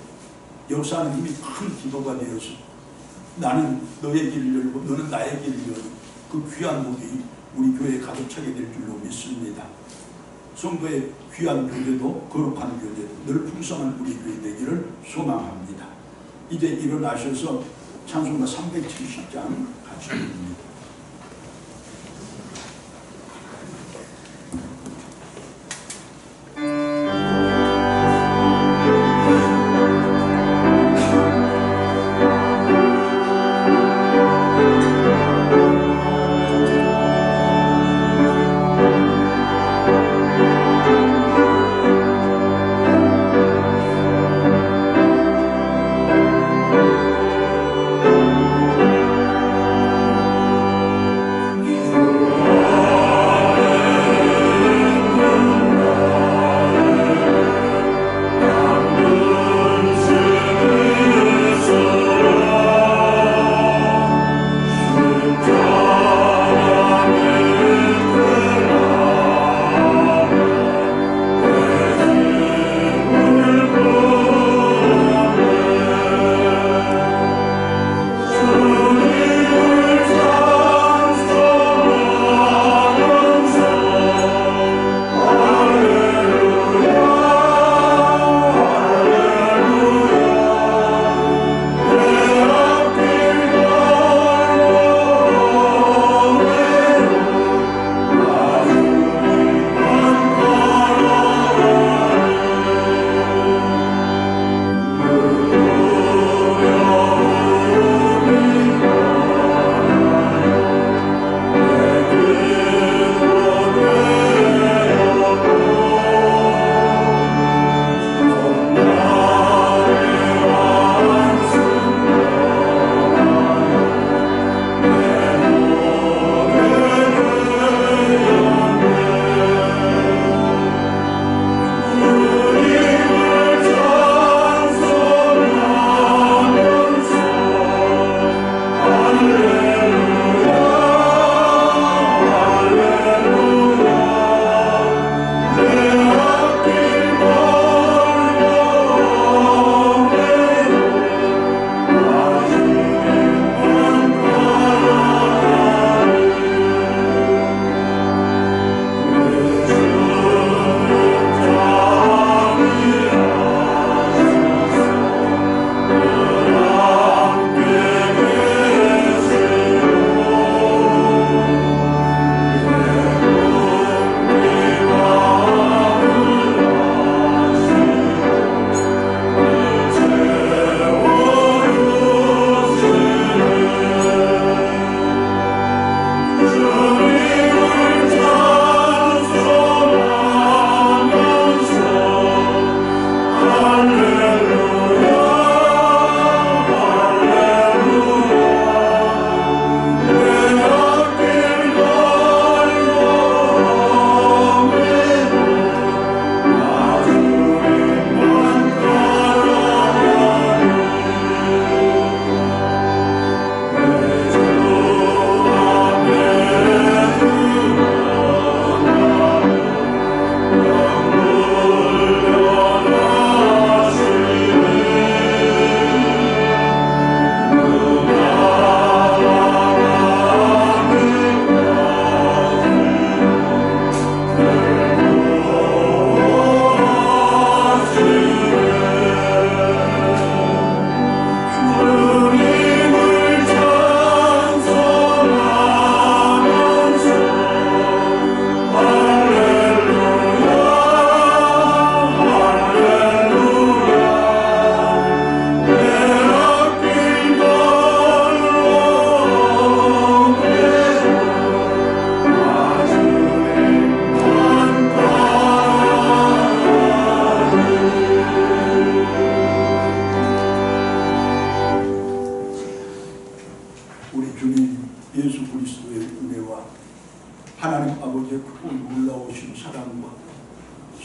[SPEAKER 1] 역사하는 힘이 큰 기도가 되어서 나는 너의 길을 열고 너는 나의 길을 여는 그 귀한 복이 우리 교회에 가득 차게 될 줄로 믿습니다. 성도의 귀한 교제도 거룩한 교제도 늘 풍성한 우리 교회 되기를 소망합니다. 이제 일어나셔서 찬송가 370장 같이 부릅니다.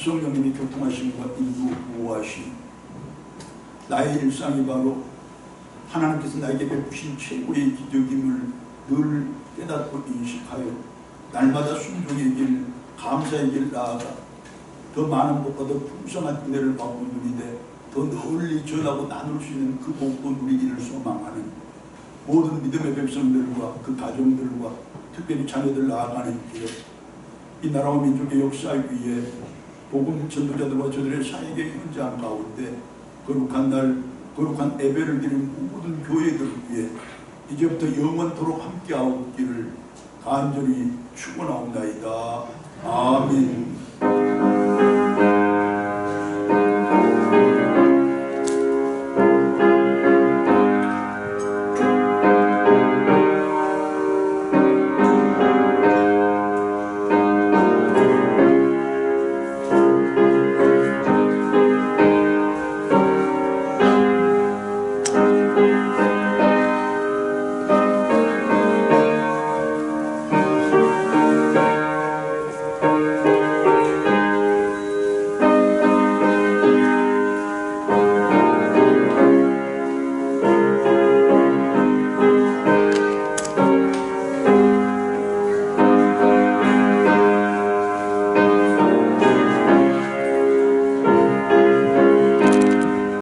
[SPEAKER 4] 성령님이 교통하심과 인도 보호하심, 나의 일상이 바로 하나님께서 나에게 베푸신 최고의 기적임을 늘 깨닫고 인식하여 날마다 순종의 길, 감사의 길 나아가 더 많은 복과 더 풍성한 은혜를 받고 누리되 더 널리 전하고 나눌 수 있는 그 복도 누리기를 소망하는 모든 믿음의 백성들과 그 가정들과 특별히 자녀들 나아가는 길에 이 나라와 민족의 역사하기 위해 복음 전도자들과 저들의 사역의 현장 가운데 거룩한 날 거룩한 예배를 드리는 모든 교회들을 위해 이제부터 영원토록 함께하옵기를 간절히 축원하옵나이다. 아멘.